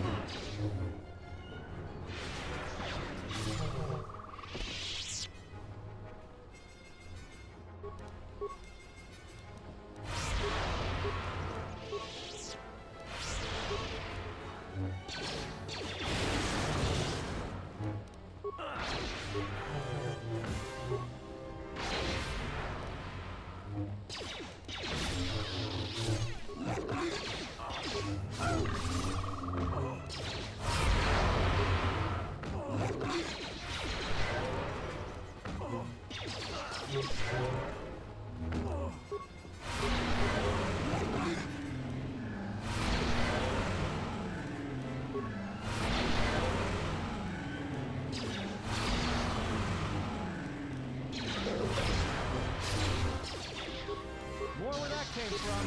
More where that came from.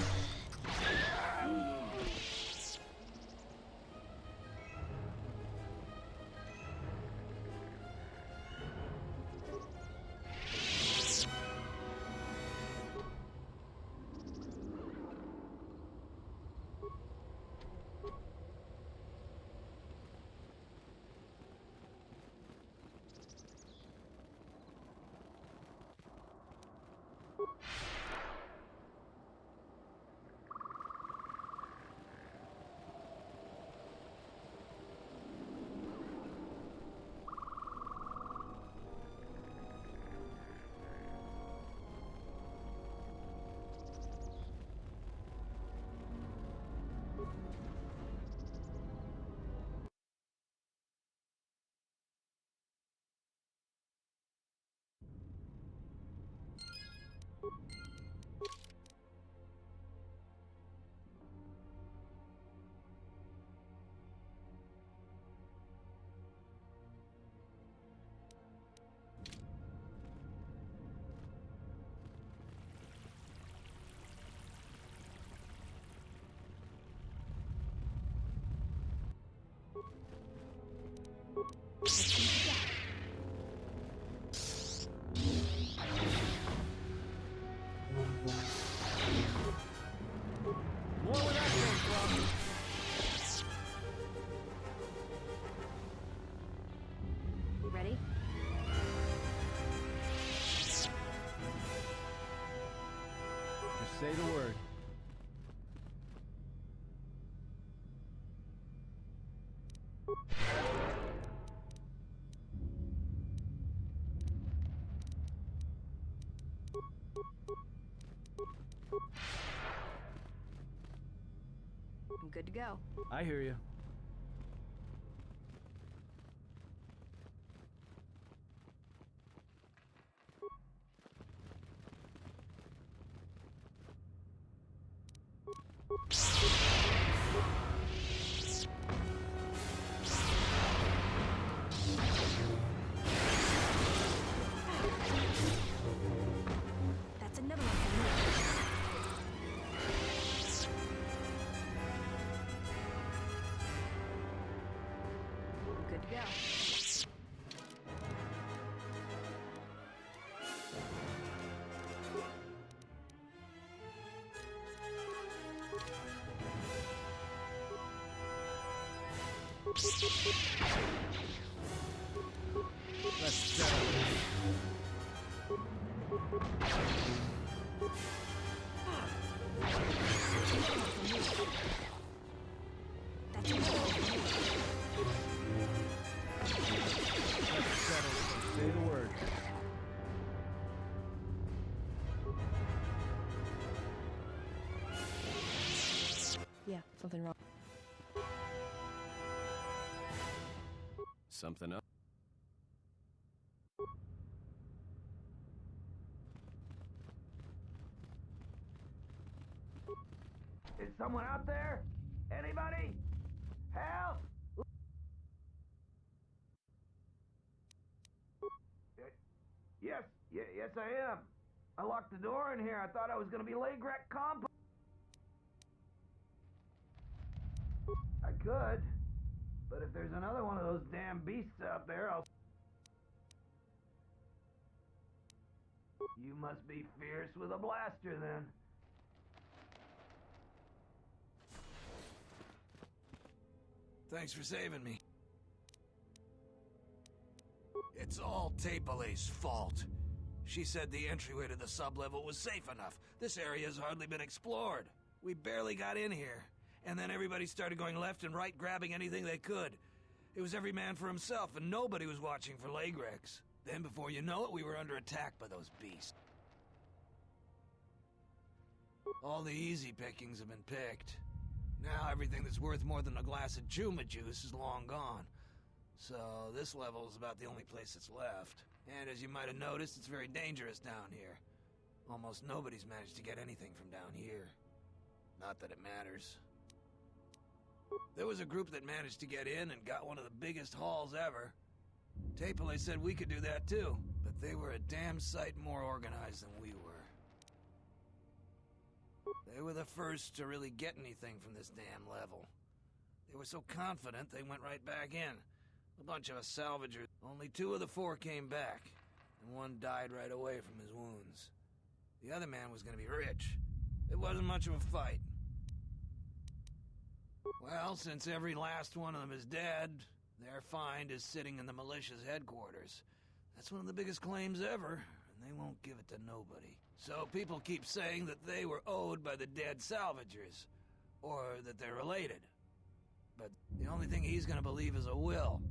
More where that came from. Ready? Just say the word. I'm good to go. I hear you. to go. Let's go. Say the word. Yeah, something wrong. Something up? Is someone out there? Anybody? Help! Yes, I am. I locked the door in here. I thought I was gonna be Lagrek comp. I could, but if there's another one of those damn beasts out there, I'll... You must be fierce with a blaster, then. Thanks for saving me. It's all Tapelay's fault. She said the entryway to the sublevel was safe enough. This area has hardly been explored. We barely got in here. And then everybody started going left and right, grabbing anything they could. It was every man for himself, and nobody was watching for Lagrex. Then before you know it, we were under attack by those beasts. All the easy pickings have been picked. Now everything that's worth more than a glass of Juma juice is long gone. So this level is about the only place that's left. And as you might have noticed, it's very dangerous down here. Almost nobody's managed to get anything from down here. Not that it matters. There was a group that managed to get in and got one of the biggest hauls ever. Tapelay said we could do that too, but they were a damn sight more organized than we were. They were the first to really get anything from this damn level. They were so confident they went right back in. A bunch of us salvagers. Only 2 of the 4 came back, and 1 died right away from his wounds. The other man was gonna be rich. It wasn't much of a fight. Well, since every last one of them is dead, their find is sitting in the militia's headquarters. That's one of the biggest claims ever, and they won't give it to nobody. So people keep saying that they were owed by the dead salvagers, or that they're related. But the only thing he's gonna believe is a will.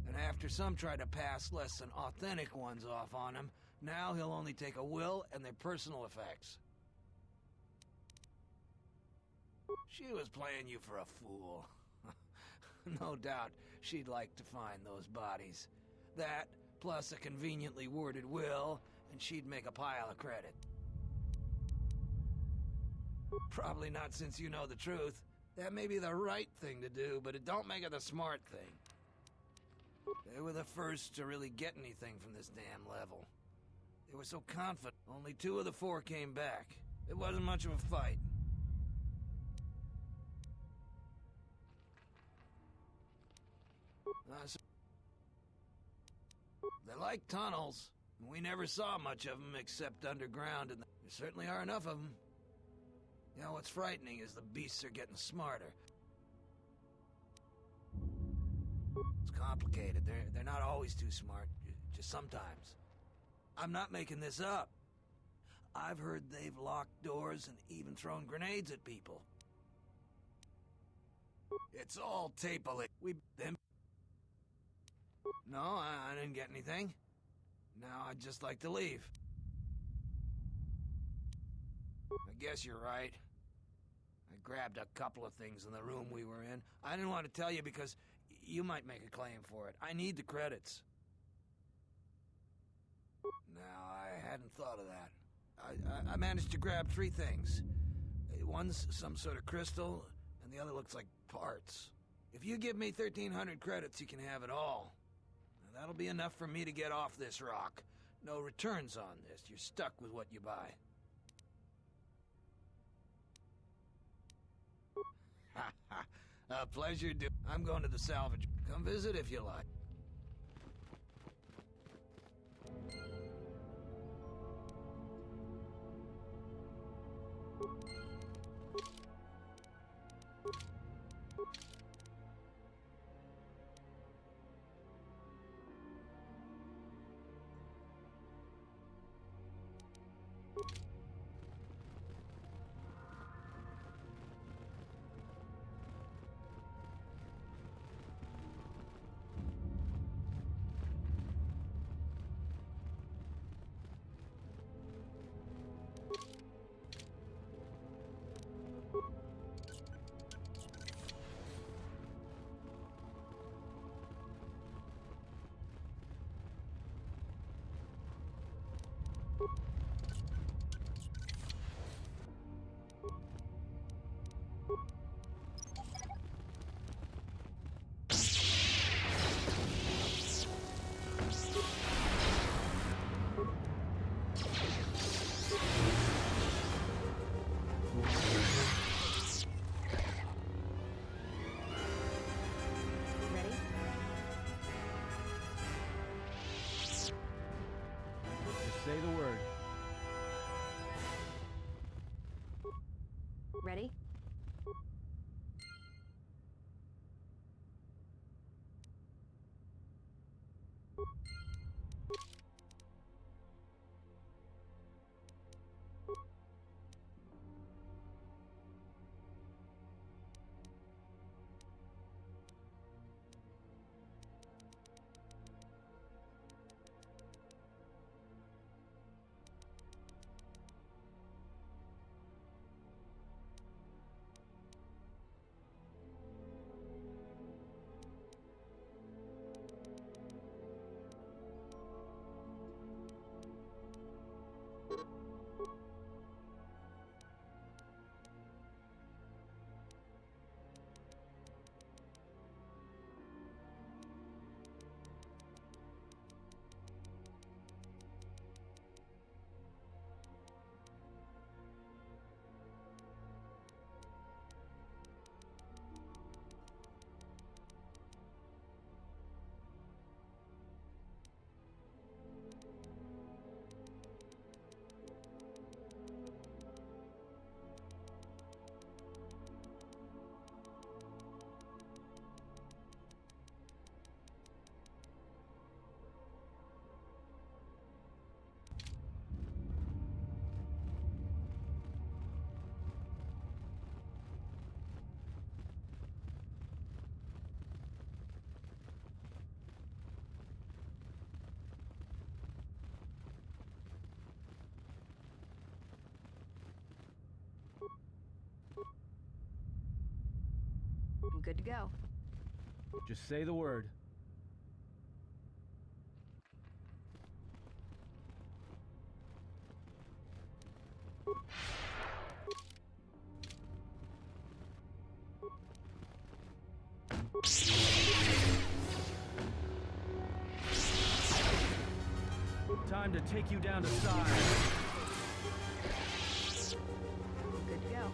And after some try to pass less than authentic ones off on him, now he'll only take a will and their personal effects. She was playing you for a fool. No doubt she'd like to find those bodies. That, plus a conveniently worded will, and she'd make a pile of credit. Probably not, since you know the truth. That may be the right thing to do, but it don't make it the smart thing. They were the first to really get anything from this damn level. They were so confident. Only 2 of the 4 came back. It wasn't much of a fight. They like tunnels. We never saw much of them except underground, and there certainly are enough of them. You know, what's frightening is the beasts are getting smarter. It's complicated. They're not always too smart, just sometimes. I'm not making this up. I've heard they've locked doors and even thrown grenades at people. It's all Tapelay. No, I didn't get anything. Now I'd just like to leave. I guess you're right. I grabbed a couple of things in the room we were in. I didn't want to tell you because you might make a claim for it. I need the credits. Now, I hadn't thought of that. I managed to grab 3 things. One's some sort of crystal, and the other looks like parts. If you give me 1,300 credits, you can have it all. Now, that'll be enough for me to get off this rock. No returns on this. You're stuck with what you buy. Ha ha. A pleasure, I'm going to the salvage. Come visit if you like. Ready? I'm good to go. Just say the word. Time to take you down to size. Good to go.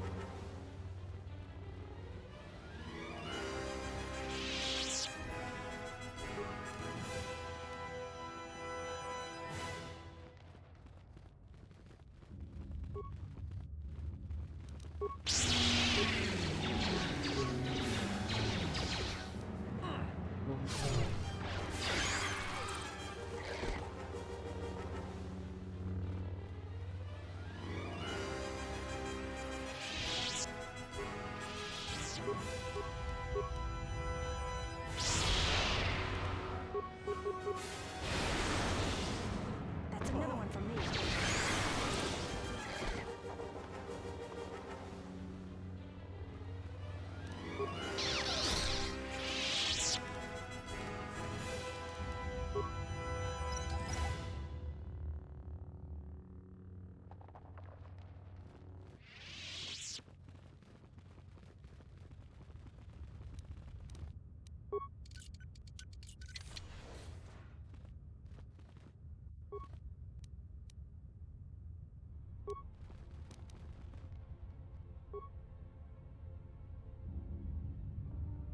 That's another one from me.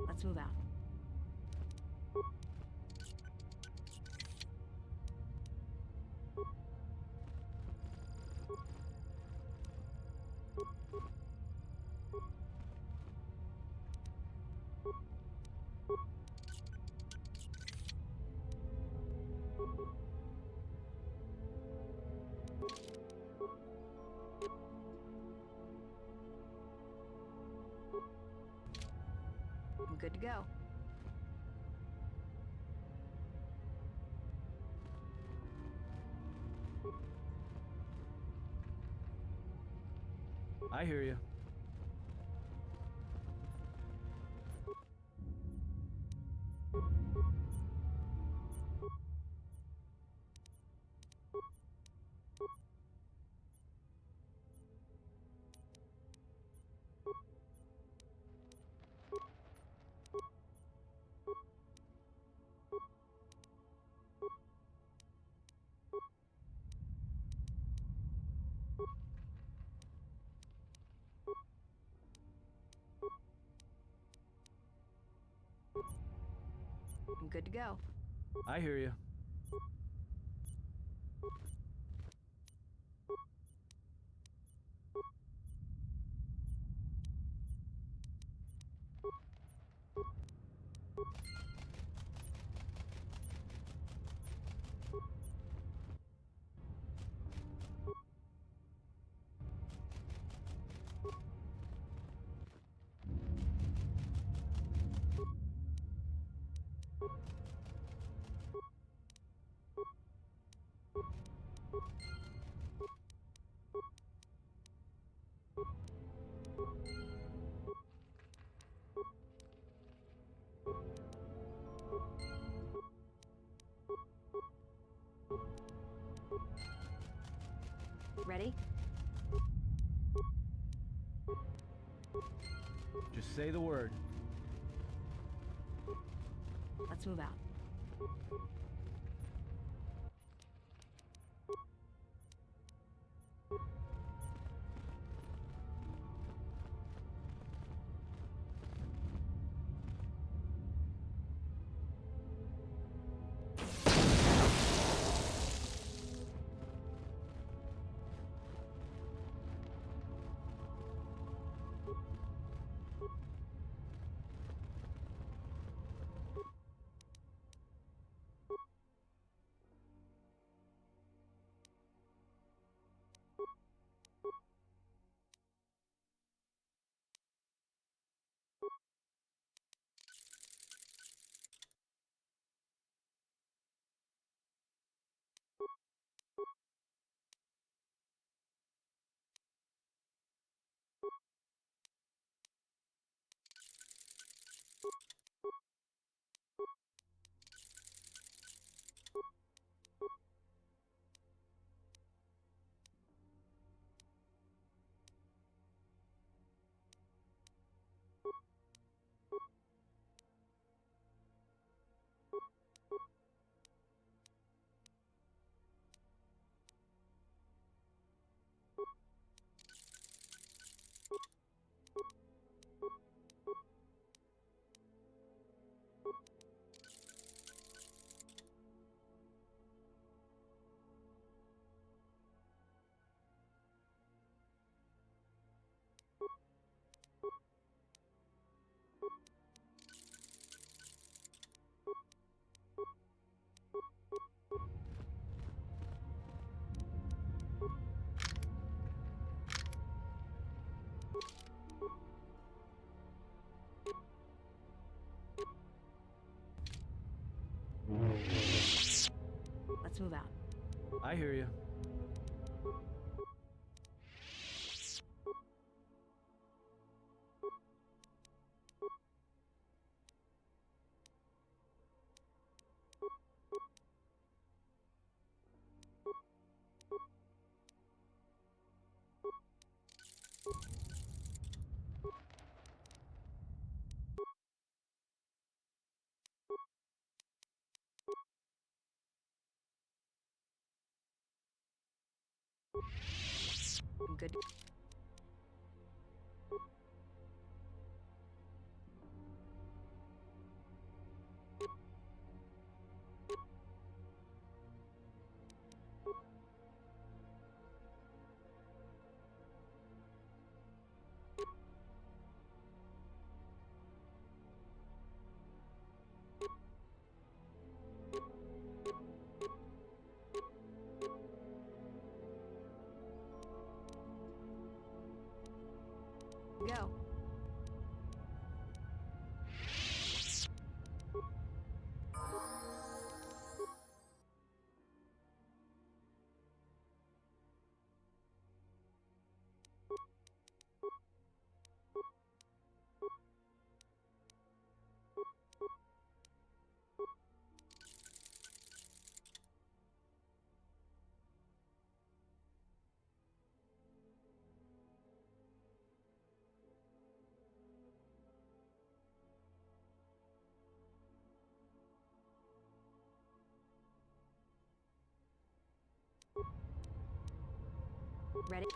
Let's move out. I'm good to go. I hear you. I'm good to go. I hear you. Ready? Just say the word. Let's move out. Let's move out. I hear you. I'm good. Go. Ready?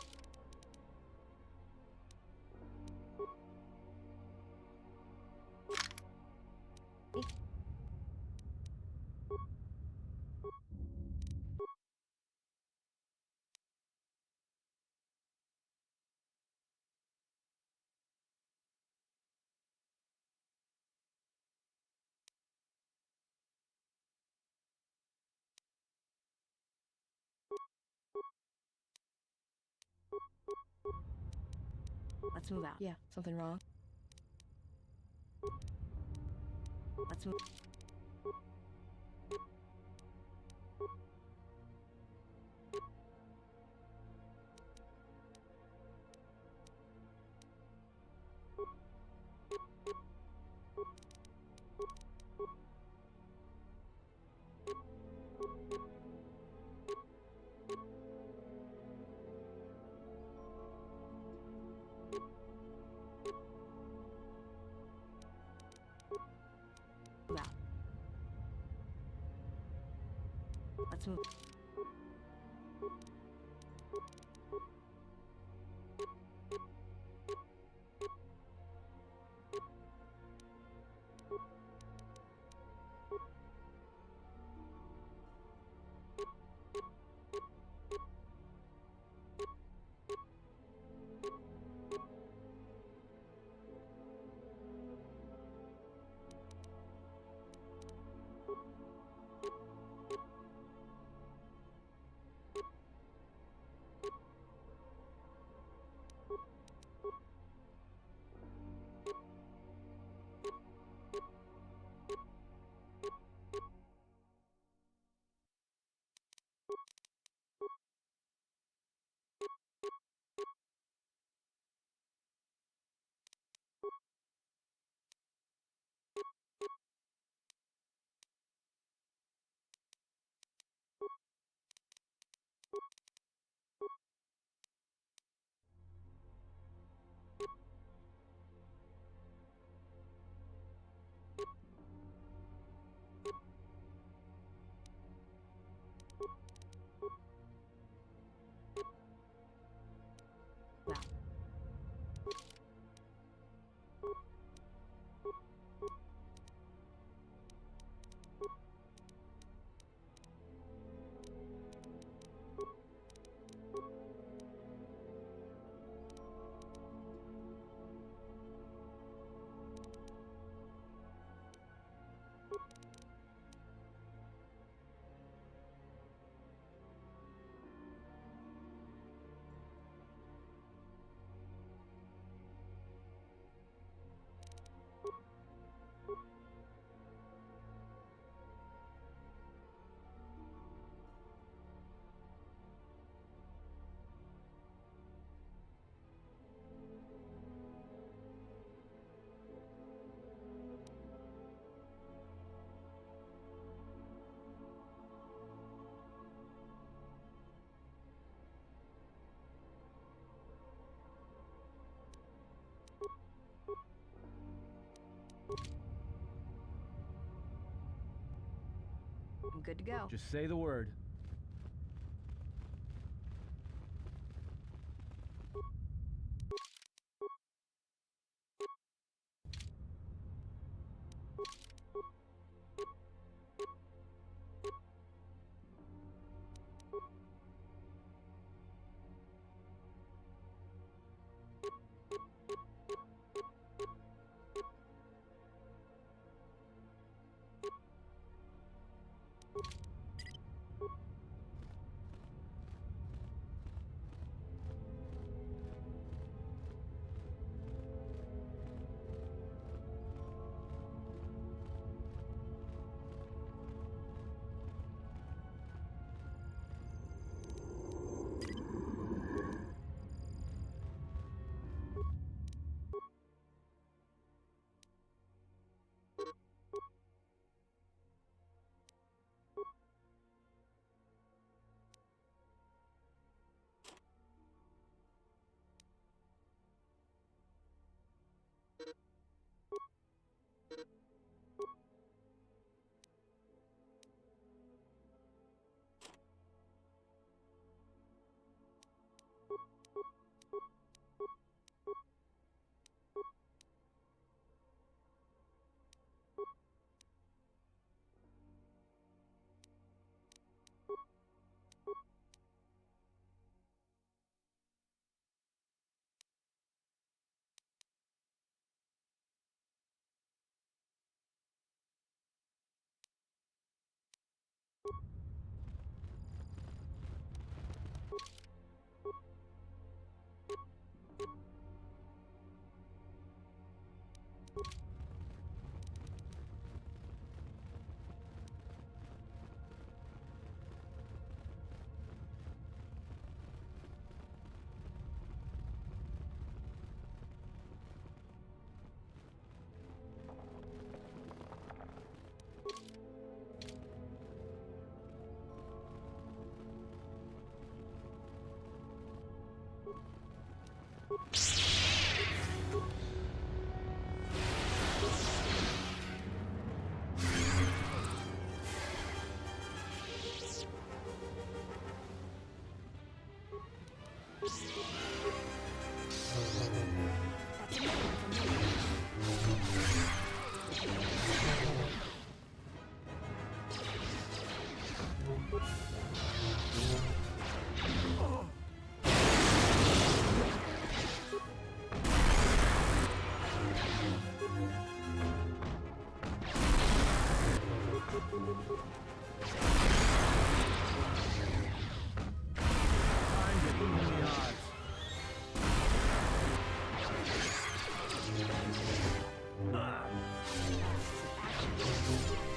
Let's move out. Yeah, something wrong? Let's move. Move out. Let's move. I'm good to go. Just say the word.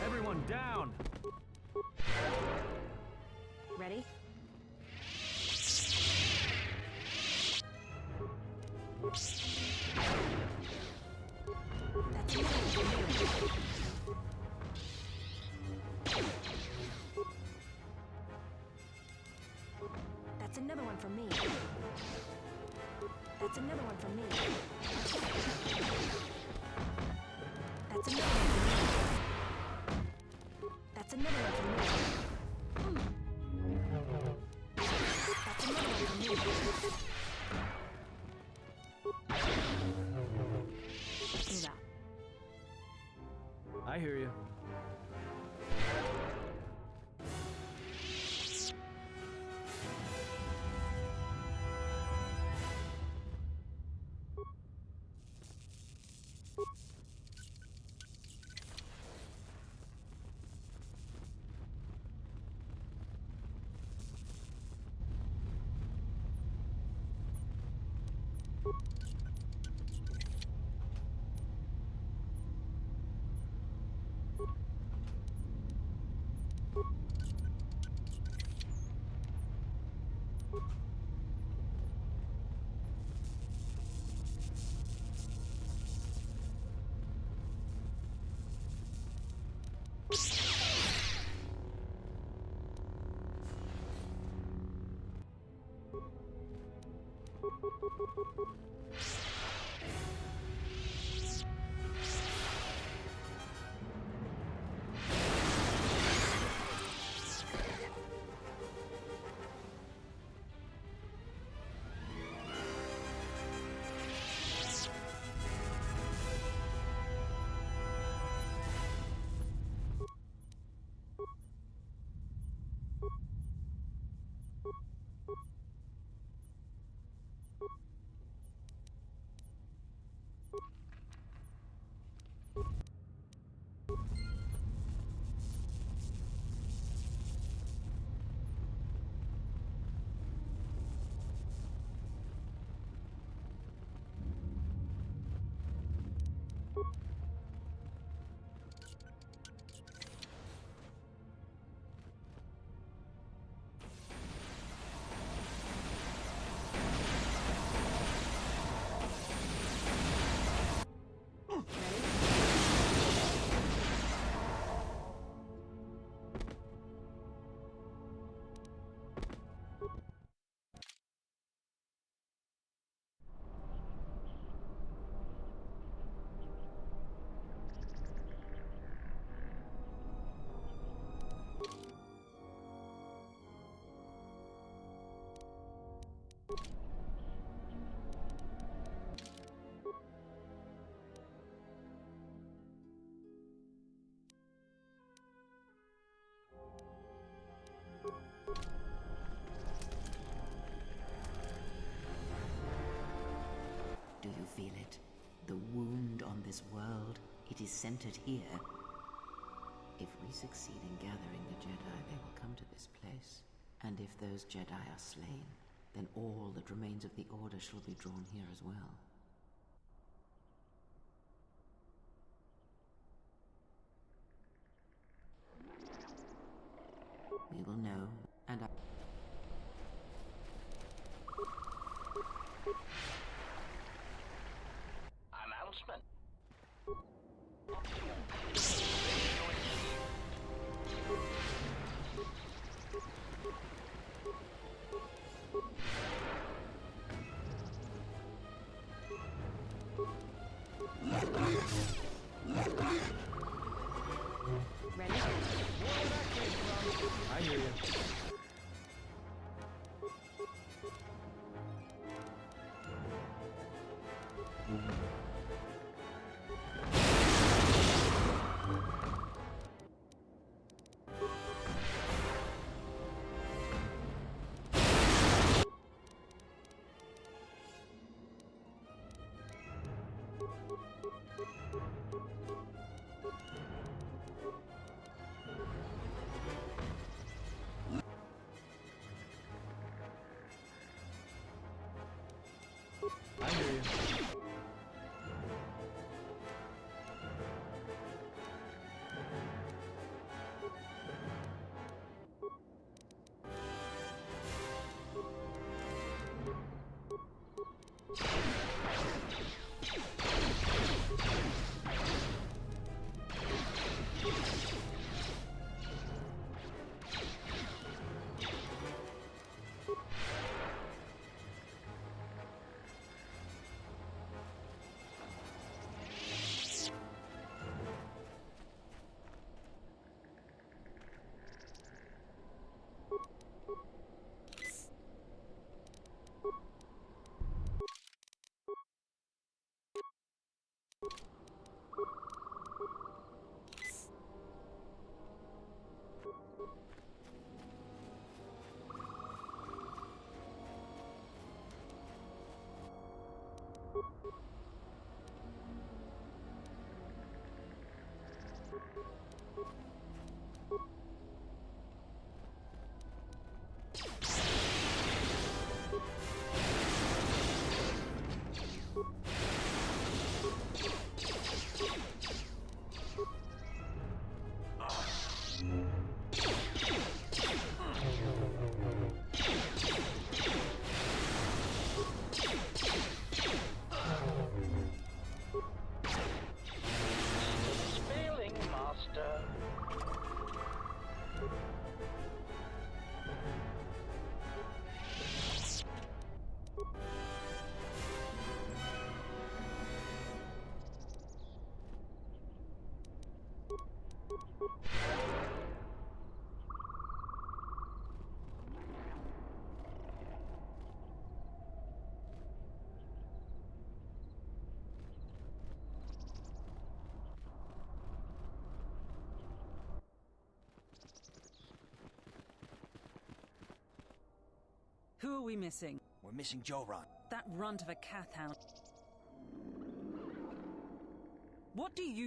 Everyone down! Ready? That's another one for me. That's another one for me. That's another one for me. That's another one for me. That's another one for me. Move out. I hear you. Do you feel it? The wound on this world, it is centered here. If we succeed in gathering the Jedi, they will come to this place. And if those Jedi are slain, then all that remains of the Order shall be drawn here as well. We will know, and Announcement. Ready? I hear you. Who are we missing? We're missing Joran. That runt of a Cath hound. What do you...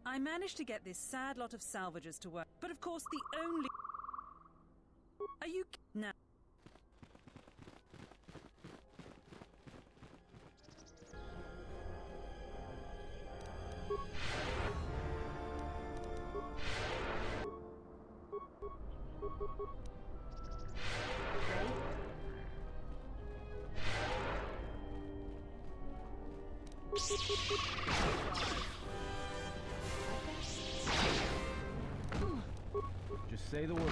I managed to get this sad lot of salvagers to work, but of course the only... Are you... Now... Just say the word.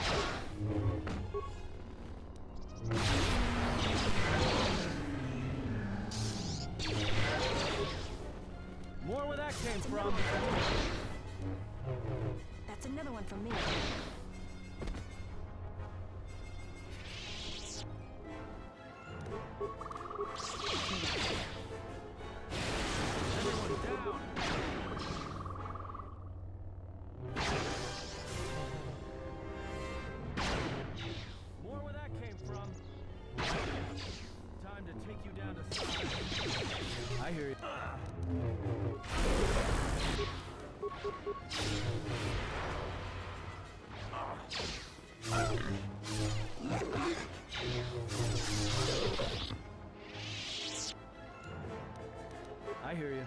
More where that came from. That's another one from me. Everyone down. More where that came from. Time to take you down to size. I hear you. I hear you.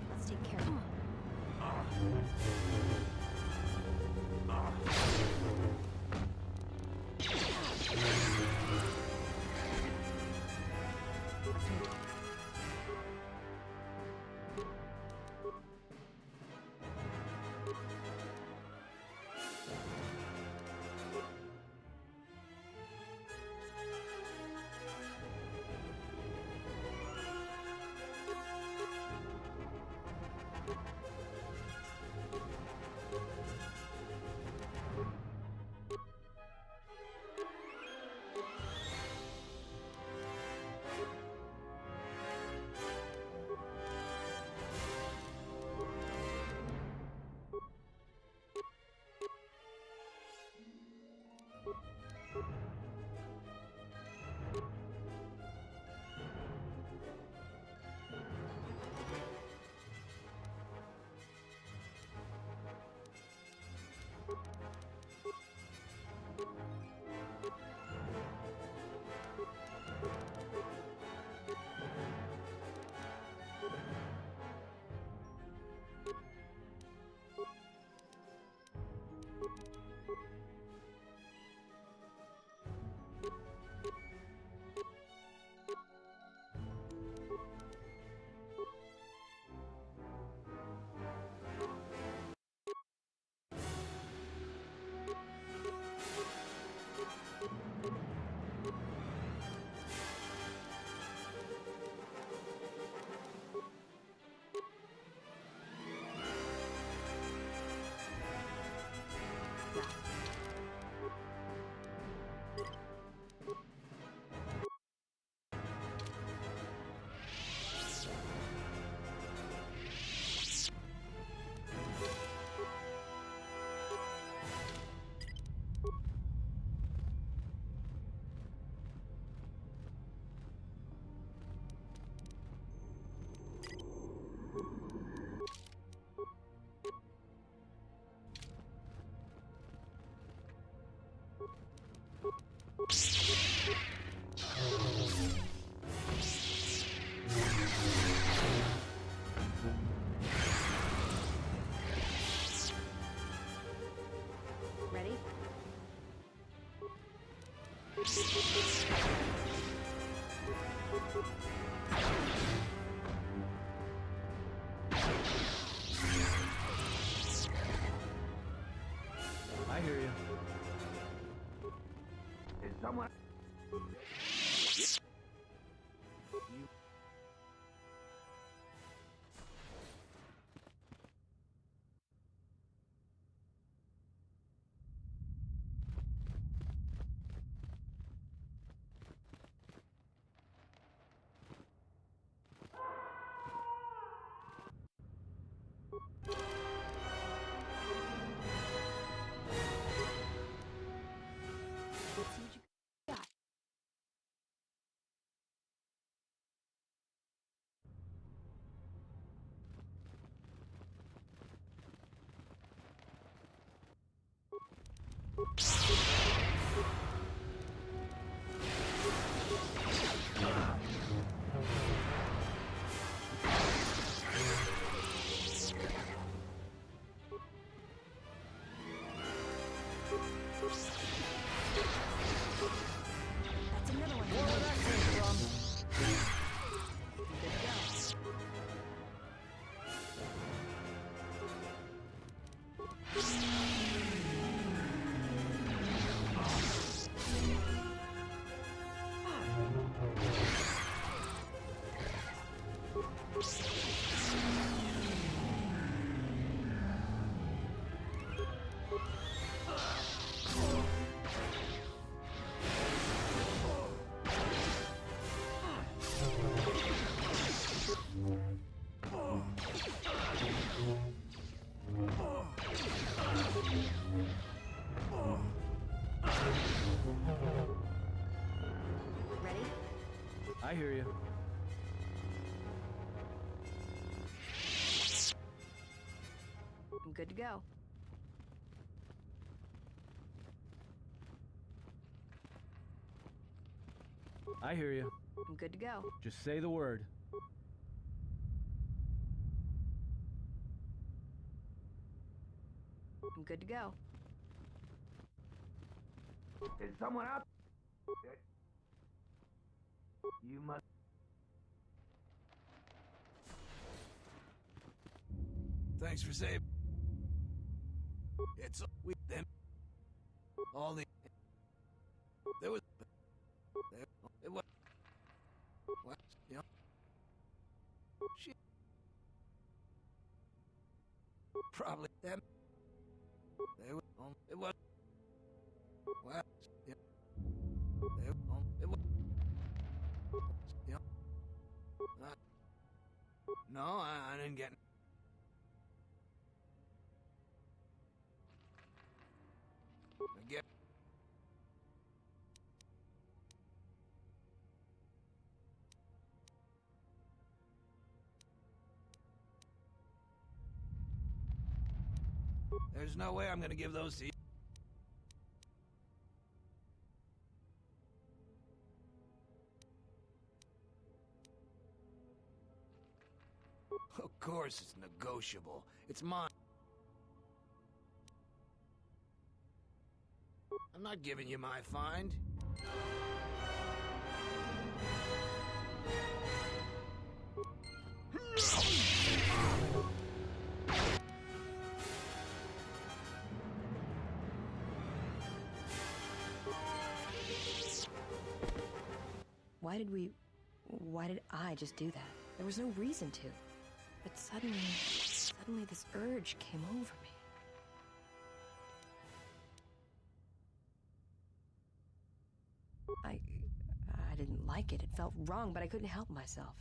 Let's take care of him. Ready? I hear you. Is someone... Let's see what you got. That's another one More for where me. that came from. Good to go. Ready? I hear you. I'm good to go. I hear you. I'm good to go. Just say the word. I'm good to go. Is someone out? You must... Thanks for saving. It's we them. All the there was there it was what you know shit probably them they were on it was well yeah they were on it was yeah no I didn't get. Again. There's no way I'm gonna give those to you. Of course it's negotiable. It's mine. I'm not giving you my find. Why did I just do that? There was no reason to. But suddenly this urge came over me. I didn't like it. It felt wrong, but I couldn't help myself.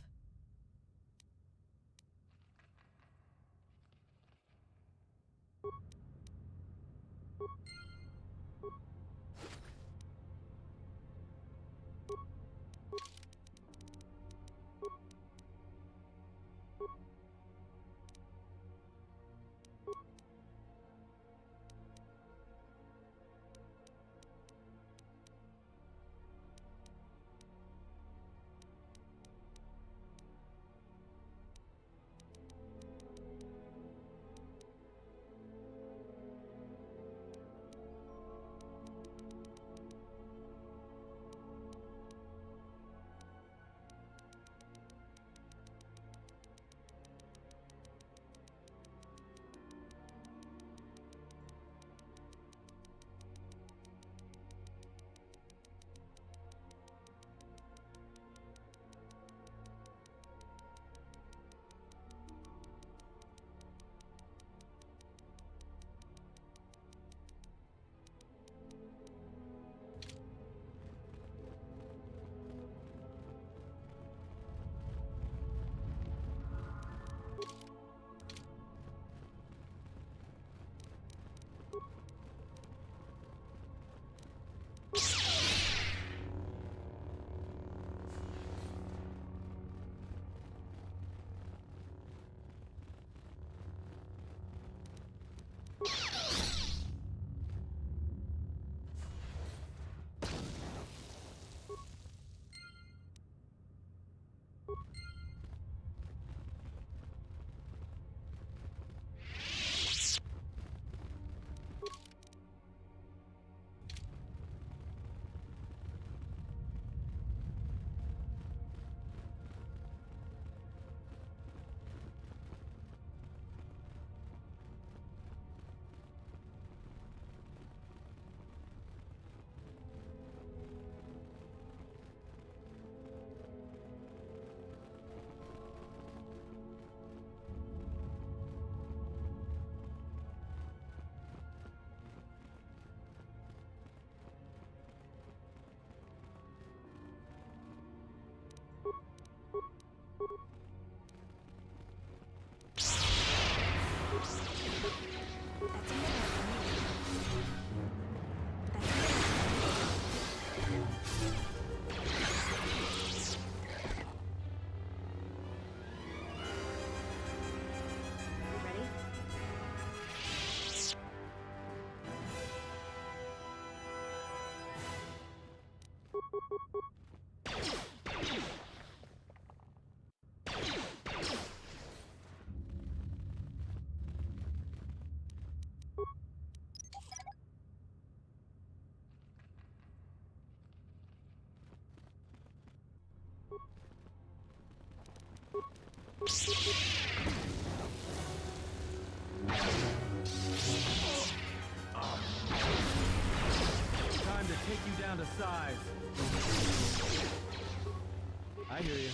Time to take you down to size. I hear you.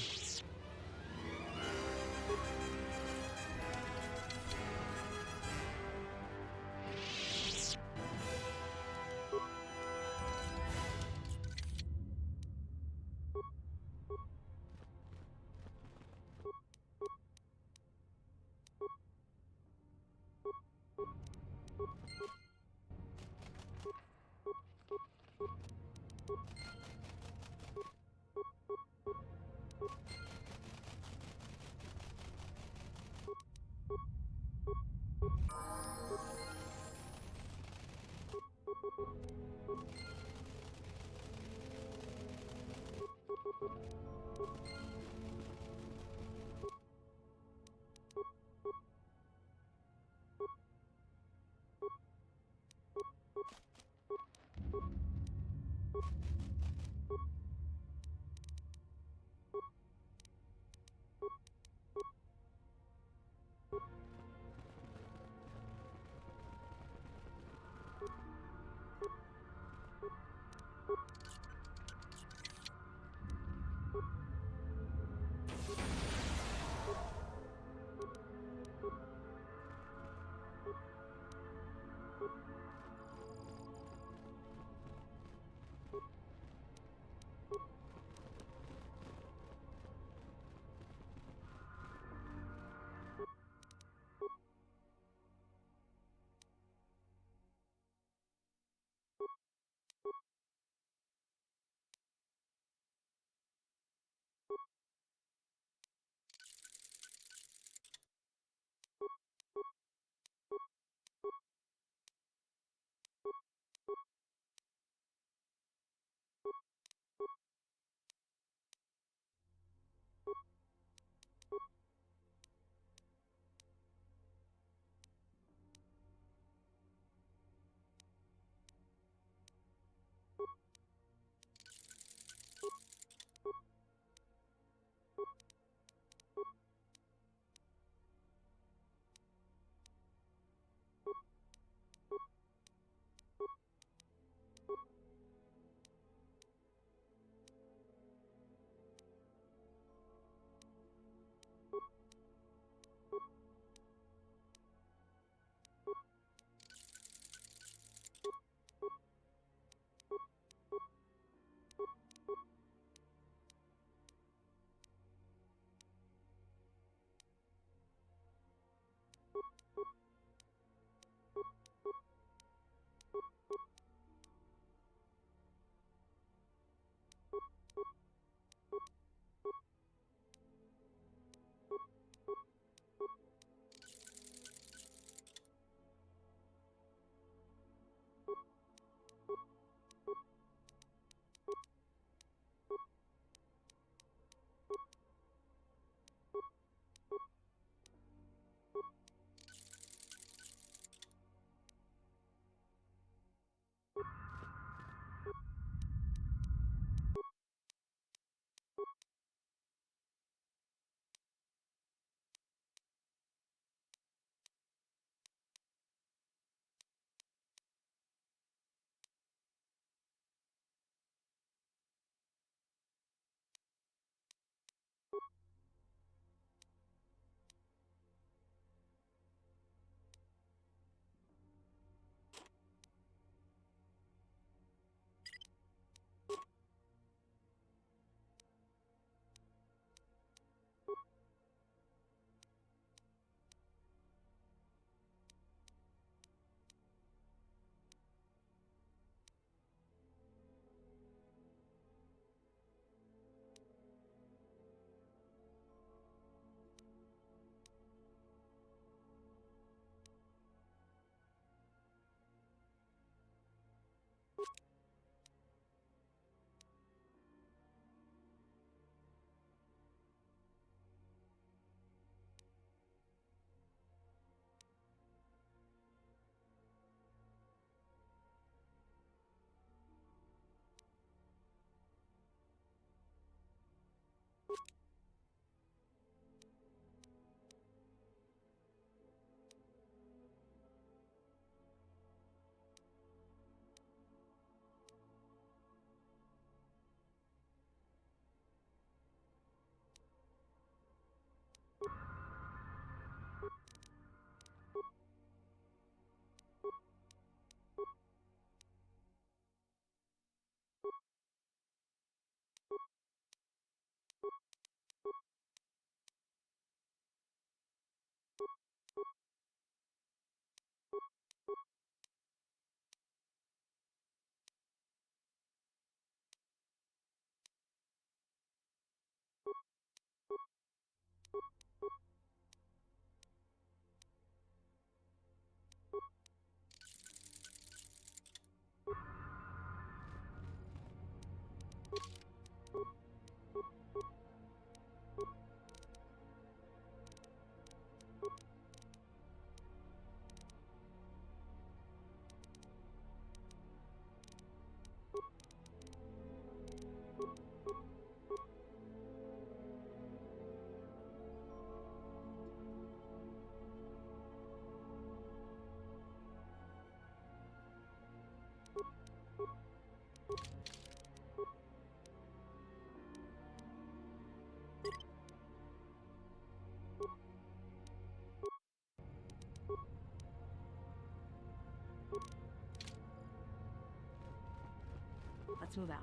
Let's move out.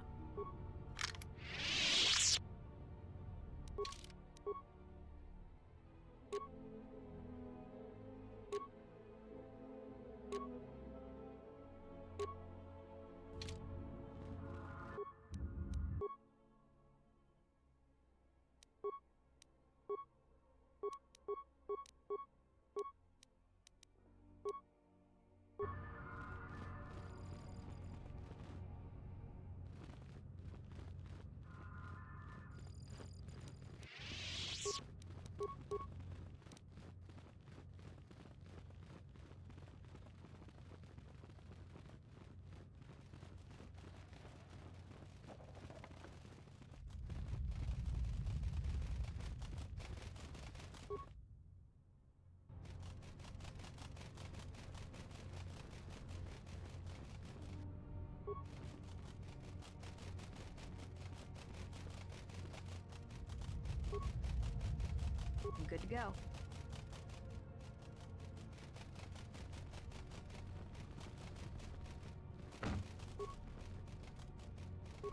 I'm good to go.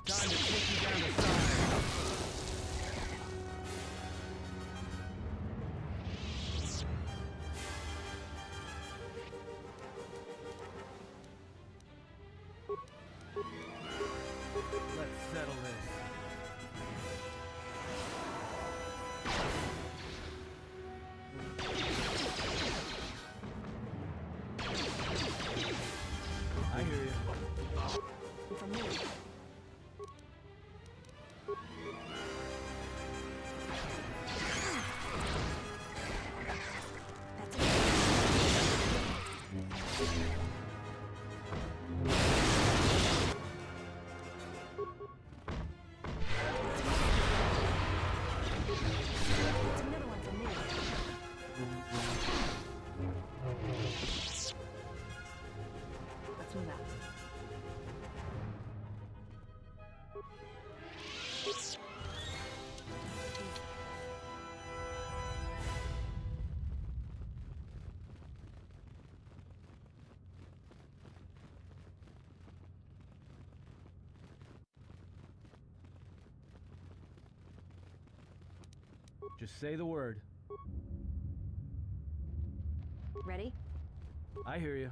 Time to take you down to size. Let's settle this. I hear you. From me. Let's move out. Just say the word. Ready? I hear you.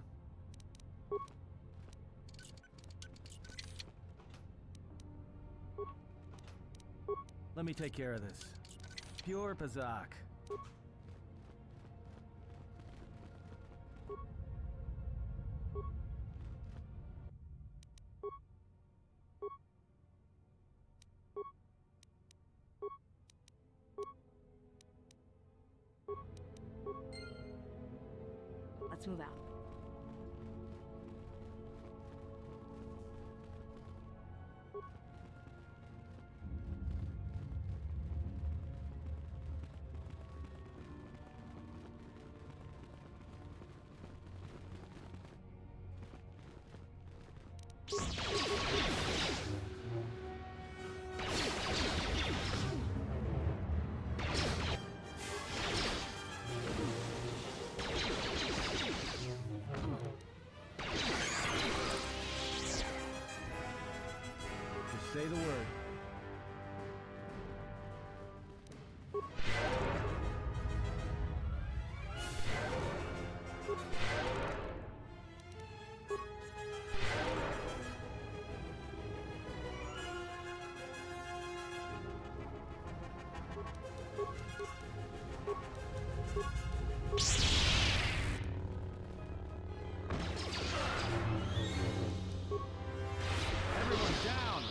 Let me take care of this. Pure Pazak. Let's move out. Just say the word. Everyone down!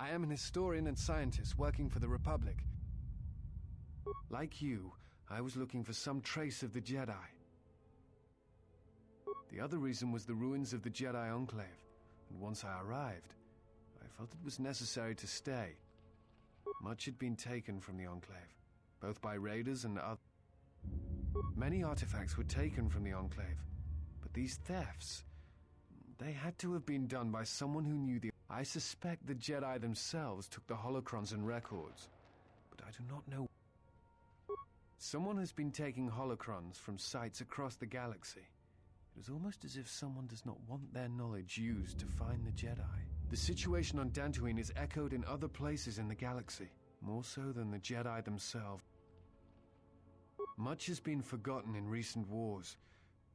I am an historian and scientist working for the Republic. Like you, I was looking for some trace of the Jedi. The other reason was the ruins of the Jedi Enclave, and once I arrived, I felt it was necessary to stay. Much had been taken from the Enclave, both by raiders and other. Many artifacts were taken from the Enclave, but these thefts, they had to have been done by someone who knew the... I suspect the Jedi themselves took the holocrons and records, but I do not know. Someone has been taking holocrons from sites across the galaxy. It is almost as if someone does not want their knowledge used to find the Jedi. The situation on Dantooine is echoed in other places in the galaxy, more so than the Jedi themselves. Much has been forgotten in recent wars.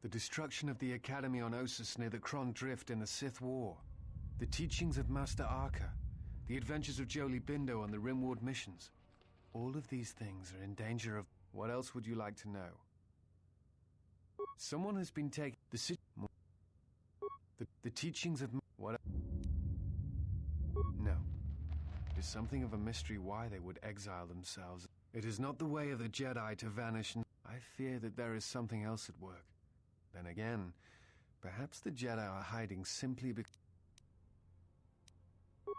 The destruction of the Academy on Ossus near the Kron Drift in the Sith War. The teachings of Master Arca. The adventures of Jolie Bindo on the Rimward missions. All of these things are in danger of... What else would you like to know? Someone has been taking the teachings of... What? No. It is something of a mystery why they would exile themselves. It is not the way of the Jedi to vanish, and I fear that there is something else at work. Then again, perhaps the Jedi are hiding simply because...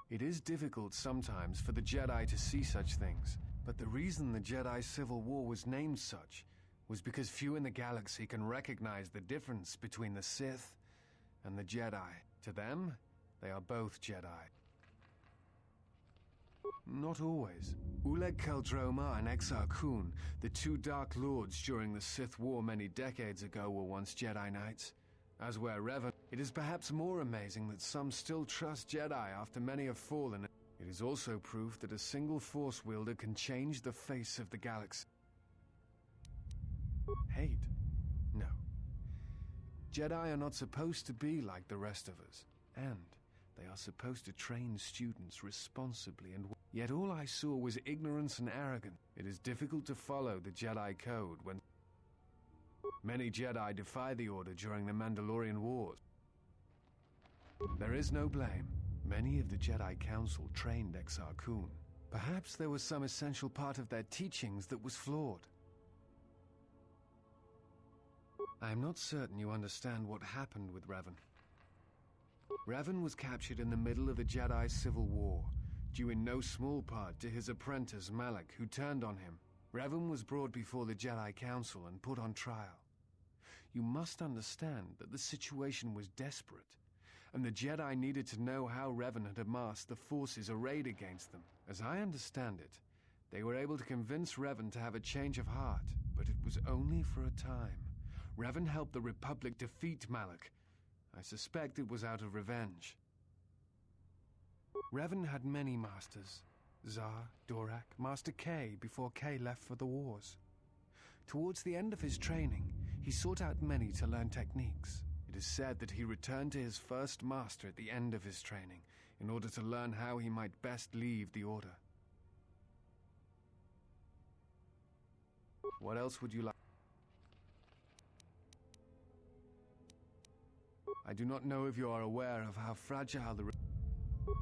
It is difficult sometimes for the Jedi to see such things, but the reason the Jedi Civil War was named such was because few in the galaxy can recognize the difference between the Sith and the Jedi. To them, they are both Jedi. Not always. Uleg Keldroma and Exar Kun, the two Dark Lords during the Sith War many decades ago, were once Jedi Knights. As were Revan. It is perhaps more amazing that some still trust Jedi after many have fallen. It is also proof that a single Force wielder can change the face of the galaxy. Hate? No. Jedi are not supposed to be like the rest of us, and they are supposed to train students responsibly, and yet all I saw was ignorance and arrogance. It is difficult to follow the Jedi code when many Jedi defy the Order during the Mandalorian Wars. There is no blame. Many of the Jedi Council trained Exar Kun. Perhaps there was some essential part of their teachings that was flawed. I am not certain you understand what happened with Revan. Revan was captured in the middle of the Jedi Civil War, due in no small part to his apprentice Malak, who turned on him. Revan was brought before the Jedi Council and put on trial. You must understand that the situation was desperate, and the Jedi needed to know how Revan had amassed the forces arrayed against them. As I understand it, they were able to convince Revan to have a change of heart, but it was only for a time. Revan helped the Republic defeat Malak. I suspect it was out of revenge. Revan had many masters. Zar, Dorak, Master K before K left for the wars. Towards the end of his training, he sought out many to learn techniques. It is said that he returned to his first master at the end of his training in order to learn how he might best leave the Order. What else would you like? I do not know if you are aware of how fragile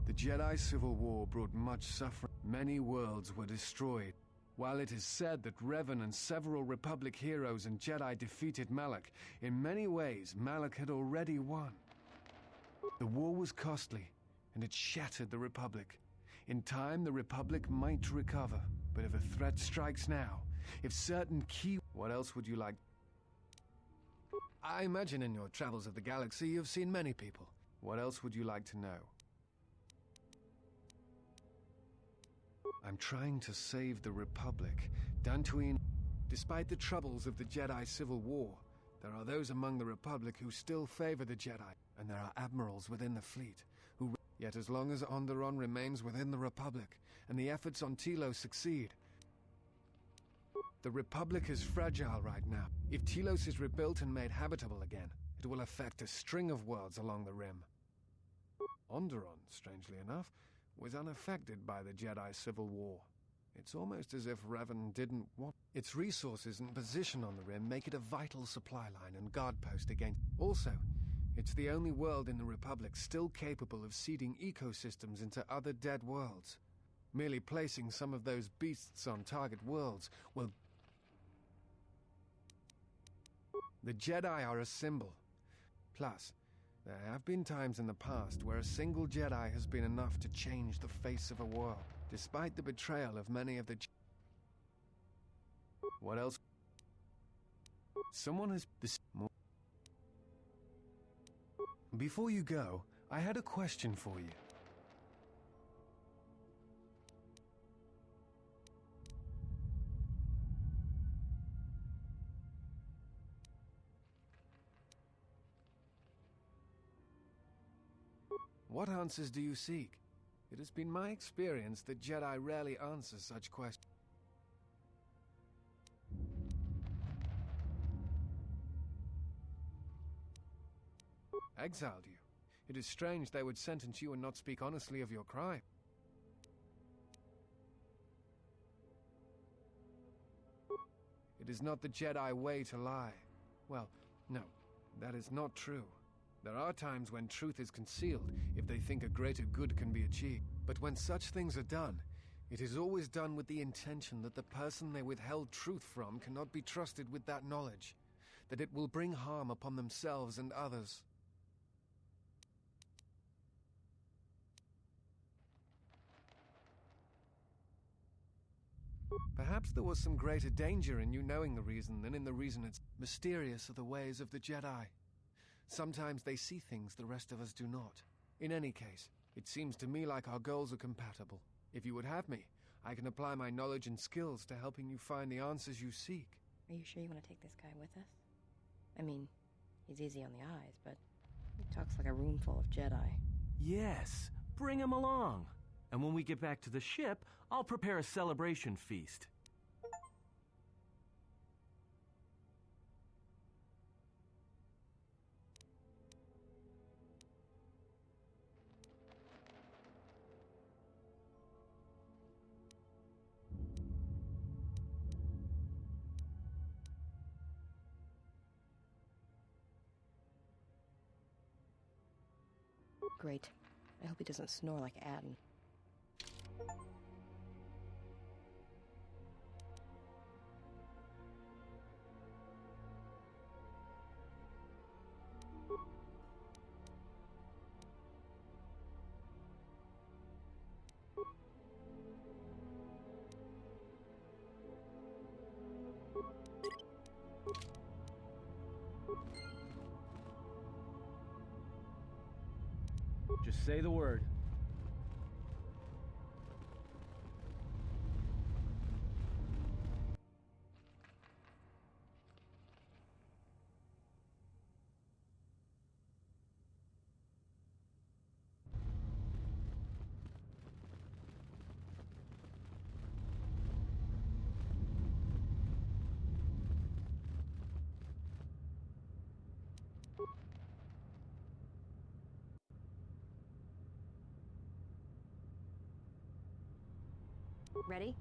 the Jedi Civil War brought much suffering. Many worlds were destroyed. While it is said that Revan and several Republic heroes and Jedi defeated Malak, in many ways Malak had already won. The war was costly, and it shattered the Republic. In time, the Republic might recover, but if a threat strikes now, if certain key... What else would you like? I imagine in your travels of the galaxy you've seen many people. What else would you like to know? I'm trying to save the Republic. Dantooine... Despite the troubles of the Jedi Civil War, there are those among the Republic who still favor the Jedi, and there are admirals within the fleet who... Yet as long as Onderon remains within the Republic, and the efforts on Telos succeed... The Republic is fragile right now. If Telos is rebuilt and made habitable again, it will affect a string of worlds along the Rim. Onderon, strangely enough, was unaffected by the Jedi Civil War. It's almost as if Revan didn't want... Its resources and position on the Rim make it a vital supply line and guard post against... Also, It's the only world in the Republic still capable of seeding ecosystems into other dead worlds. Merely placing some of those beasts on target worlds will... The Jedi are a symbol. Plus, there have been times in the past where a single Jedi has been enough to change the face of a world, despite the betrayal of many of the... What else? Someone has... Before you go, I had a question for you. What answers do you seek? It has been my experience that Jedi rarely answer such questions. Exiled you. It is strange they would sentence you and not speak honestly of your crime. It is not the Jedi way to lie. Well, no, that is not true. There are times when truth is concealed if they think a greater good can be achieved. But when such things are done, it is always done with the intention that the person they withheld truth from cannot be trusted with that knowledge, that it will bring harm upon themselves and others. Perhaps there was some greater danger in you knowing the reason than in the reason it's mysterious are the ways of the Jedi. Sometimes they see things the rest of us do not. In any case, it seems to me like our goals are compatible. If you would have me, I can apply my knowledge and skills to helping you find the answers you seek. Are you sure you want to take this guy with us? I mean, he's easy on the eyes, but he talks like a room full of Jedi. Yes, bring him along. And when we get back to the ship, I'll prepare a celebration feast. Great. I hope he doesn't snore like Adam. Just say the word. Ready?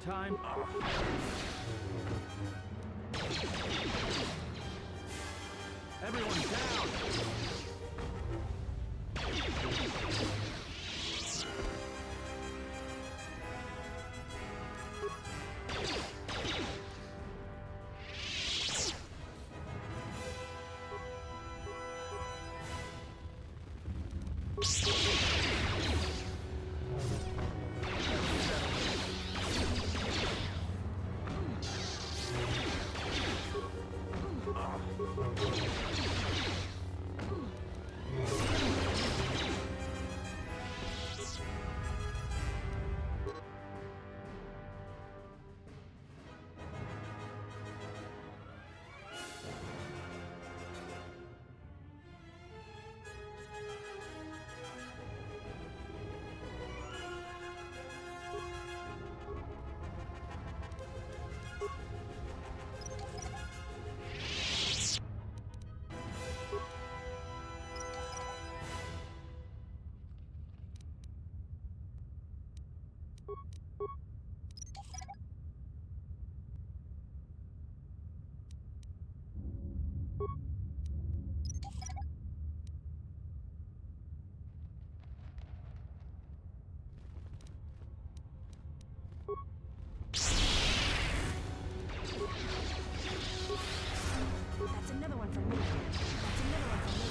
time. Everyone down! That's another one for me. That's another one for me.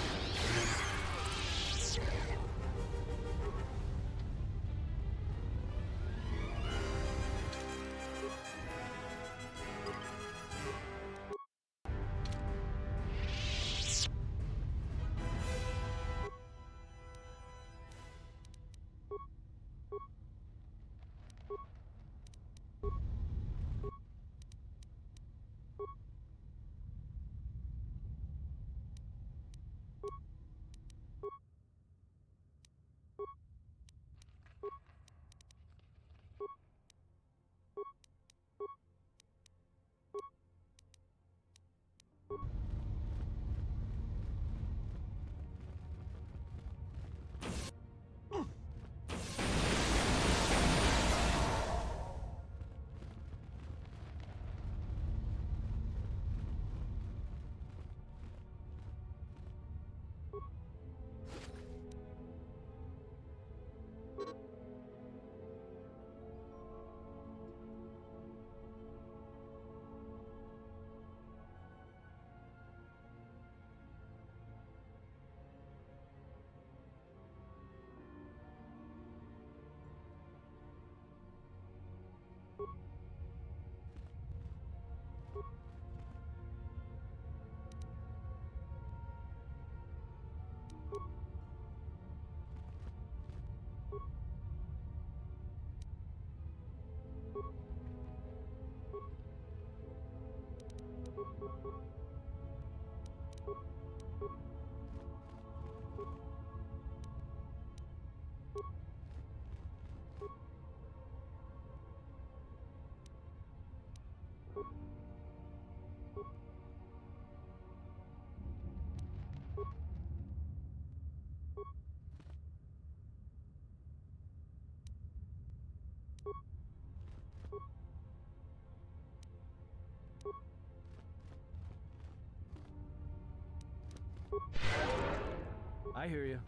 I hear you.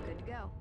Good to go.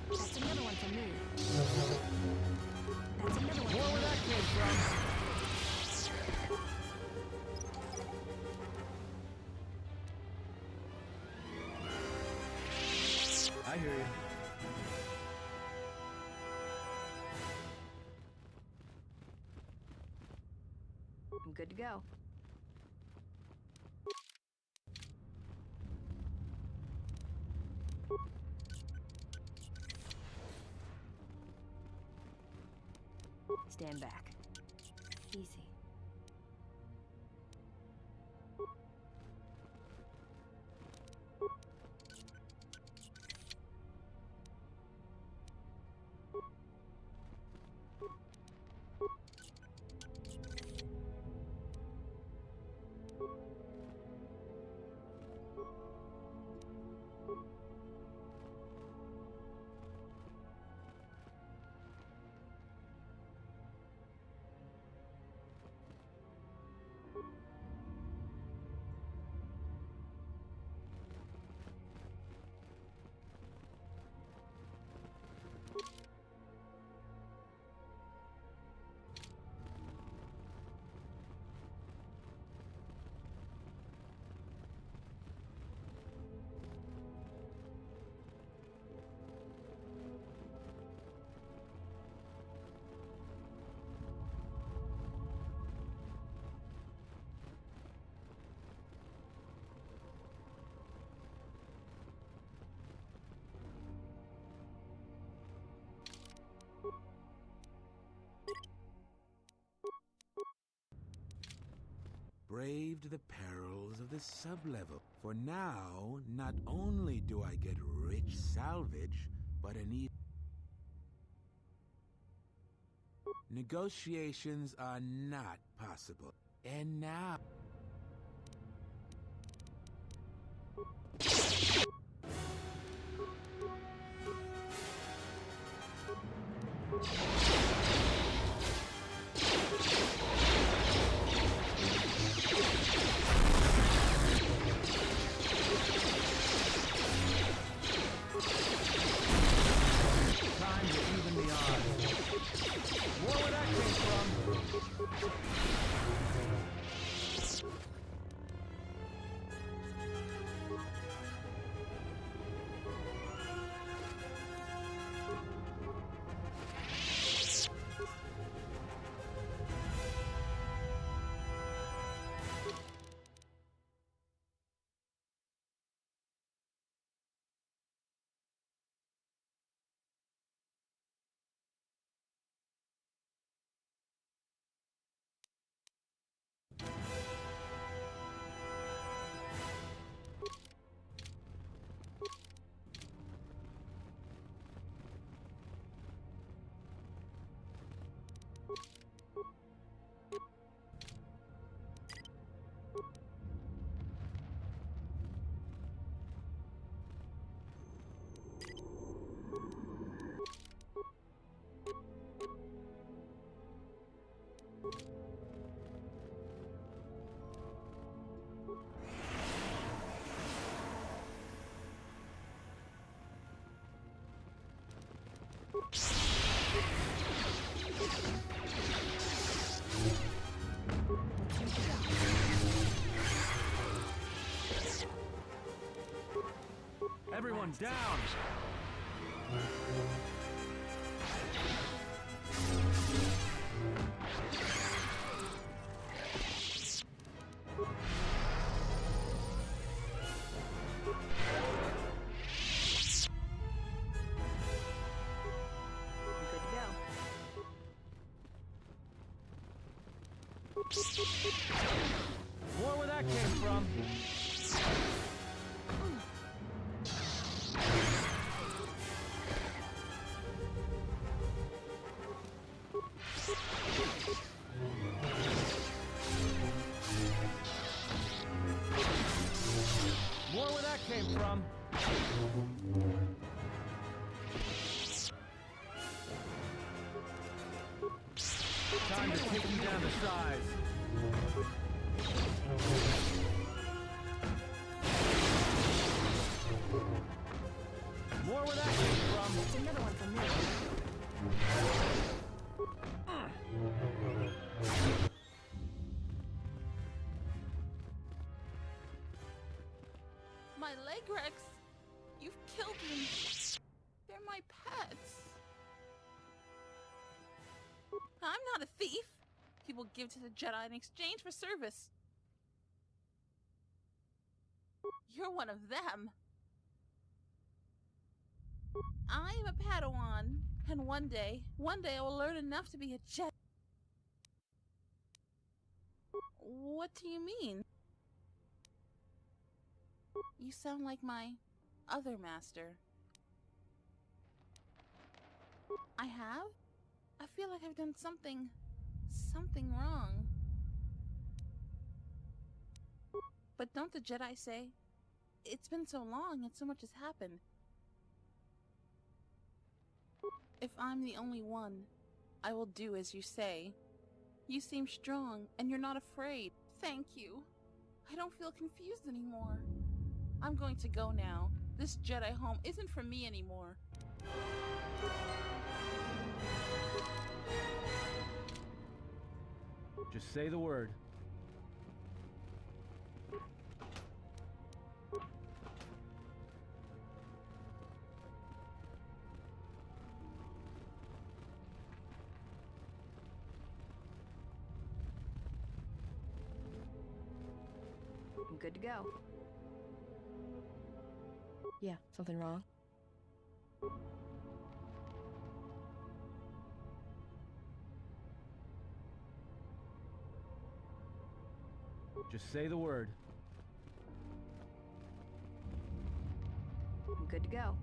That's another one for me. That's another one. More where that came from. I hear you. I'm good to go. Stand back. Easy. Braved the perils of the sublevel. For now, not only do I get rich salvage, but an even... Negotiations are not possible. And now... Time to even the odds. More where that came from. Down, down! Good to go. More where that came from. More where that came from. Time to take you down to size. More where that came from. That's another one from me. My leg Rex! You've killed them! They're my pets! I'm not a thief! People give to the Jedi in exchange for service. You're one of them! I'm a Padawan, and one day I will learn enough to be a Jedi. What do you mean? You sound like my other master. I have? I feel like I've done something wrong. But don't the Jedi say, it's been so long and so much has happened. If I'm the only one, I will do as you say. You seem strong, and you're not afraid. Thank you. I don't feel confused anymore. I'm going to go now. This Jedi home isn't for me anymore. Just say the word. I'm good to go. Yeah, something wrong? Just say the word. I'm good to go.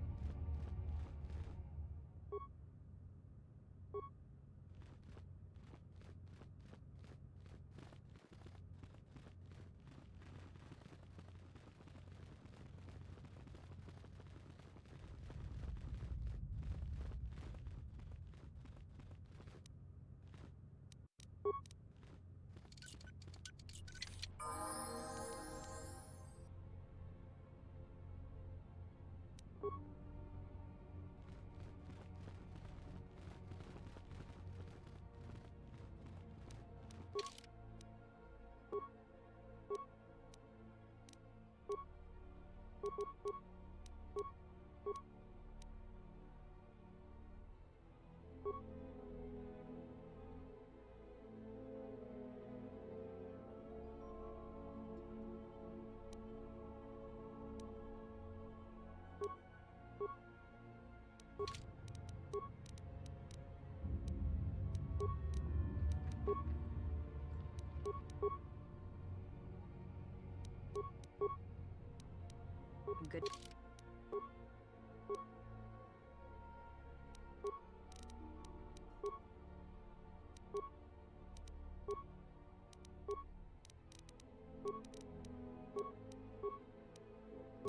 I'm good.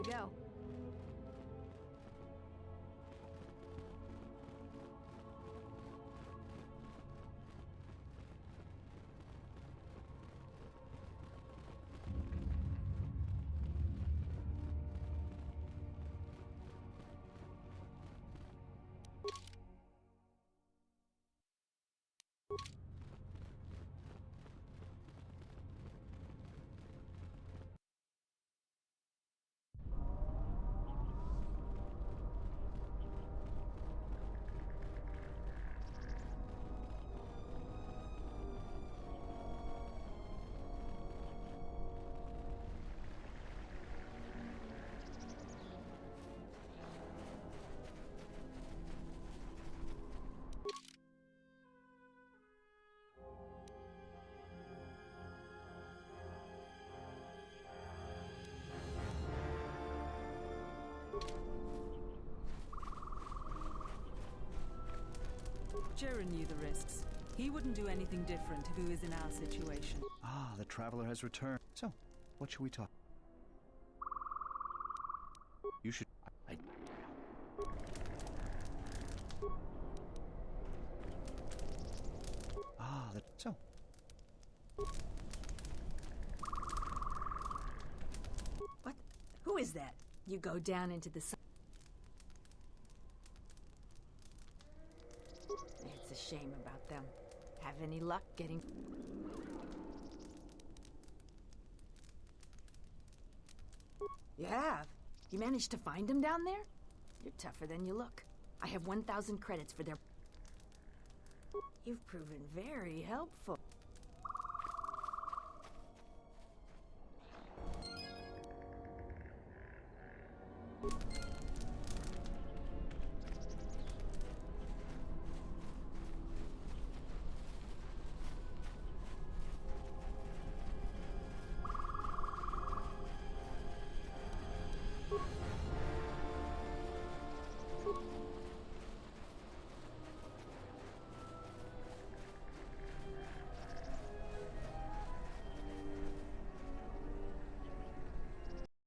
Go. Jaren knew the risks. He wouldn't do anything different if he was in our situation. Ah, the traveler has returned. So, what should we talk? You should... Ah, so... What? Who is that? You go down into the sun. It's a shame about them. Have any luck getting... You have? You managed to find them down there? You're tougher than you look. I have 1,000 credits for their... You've proven very helpful.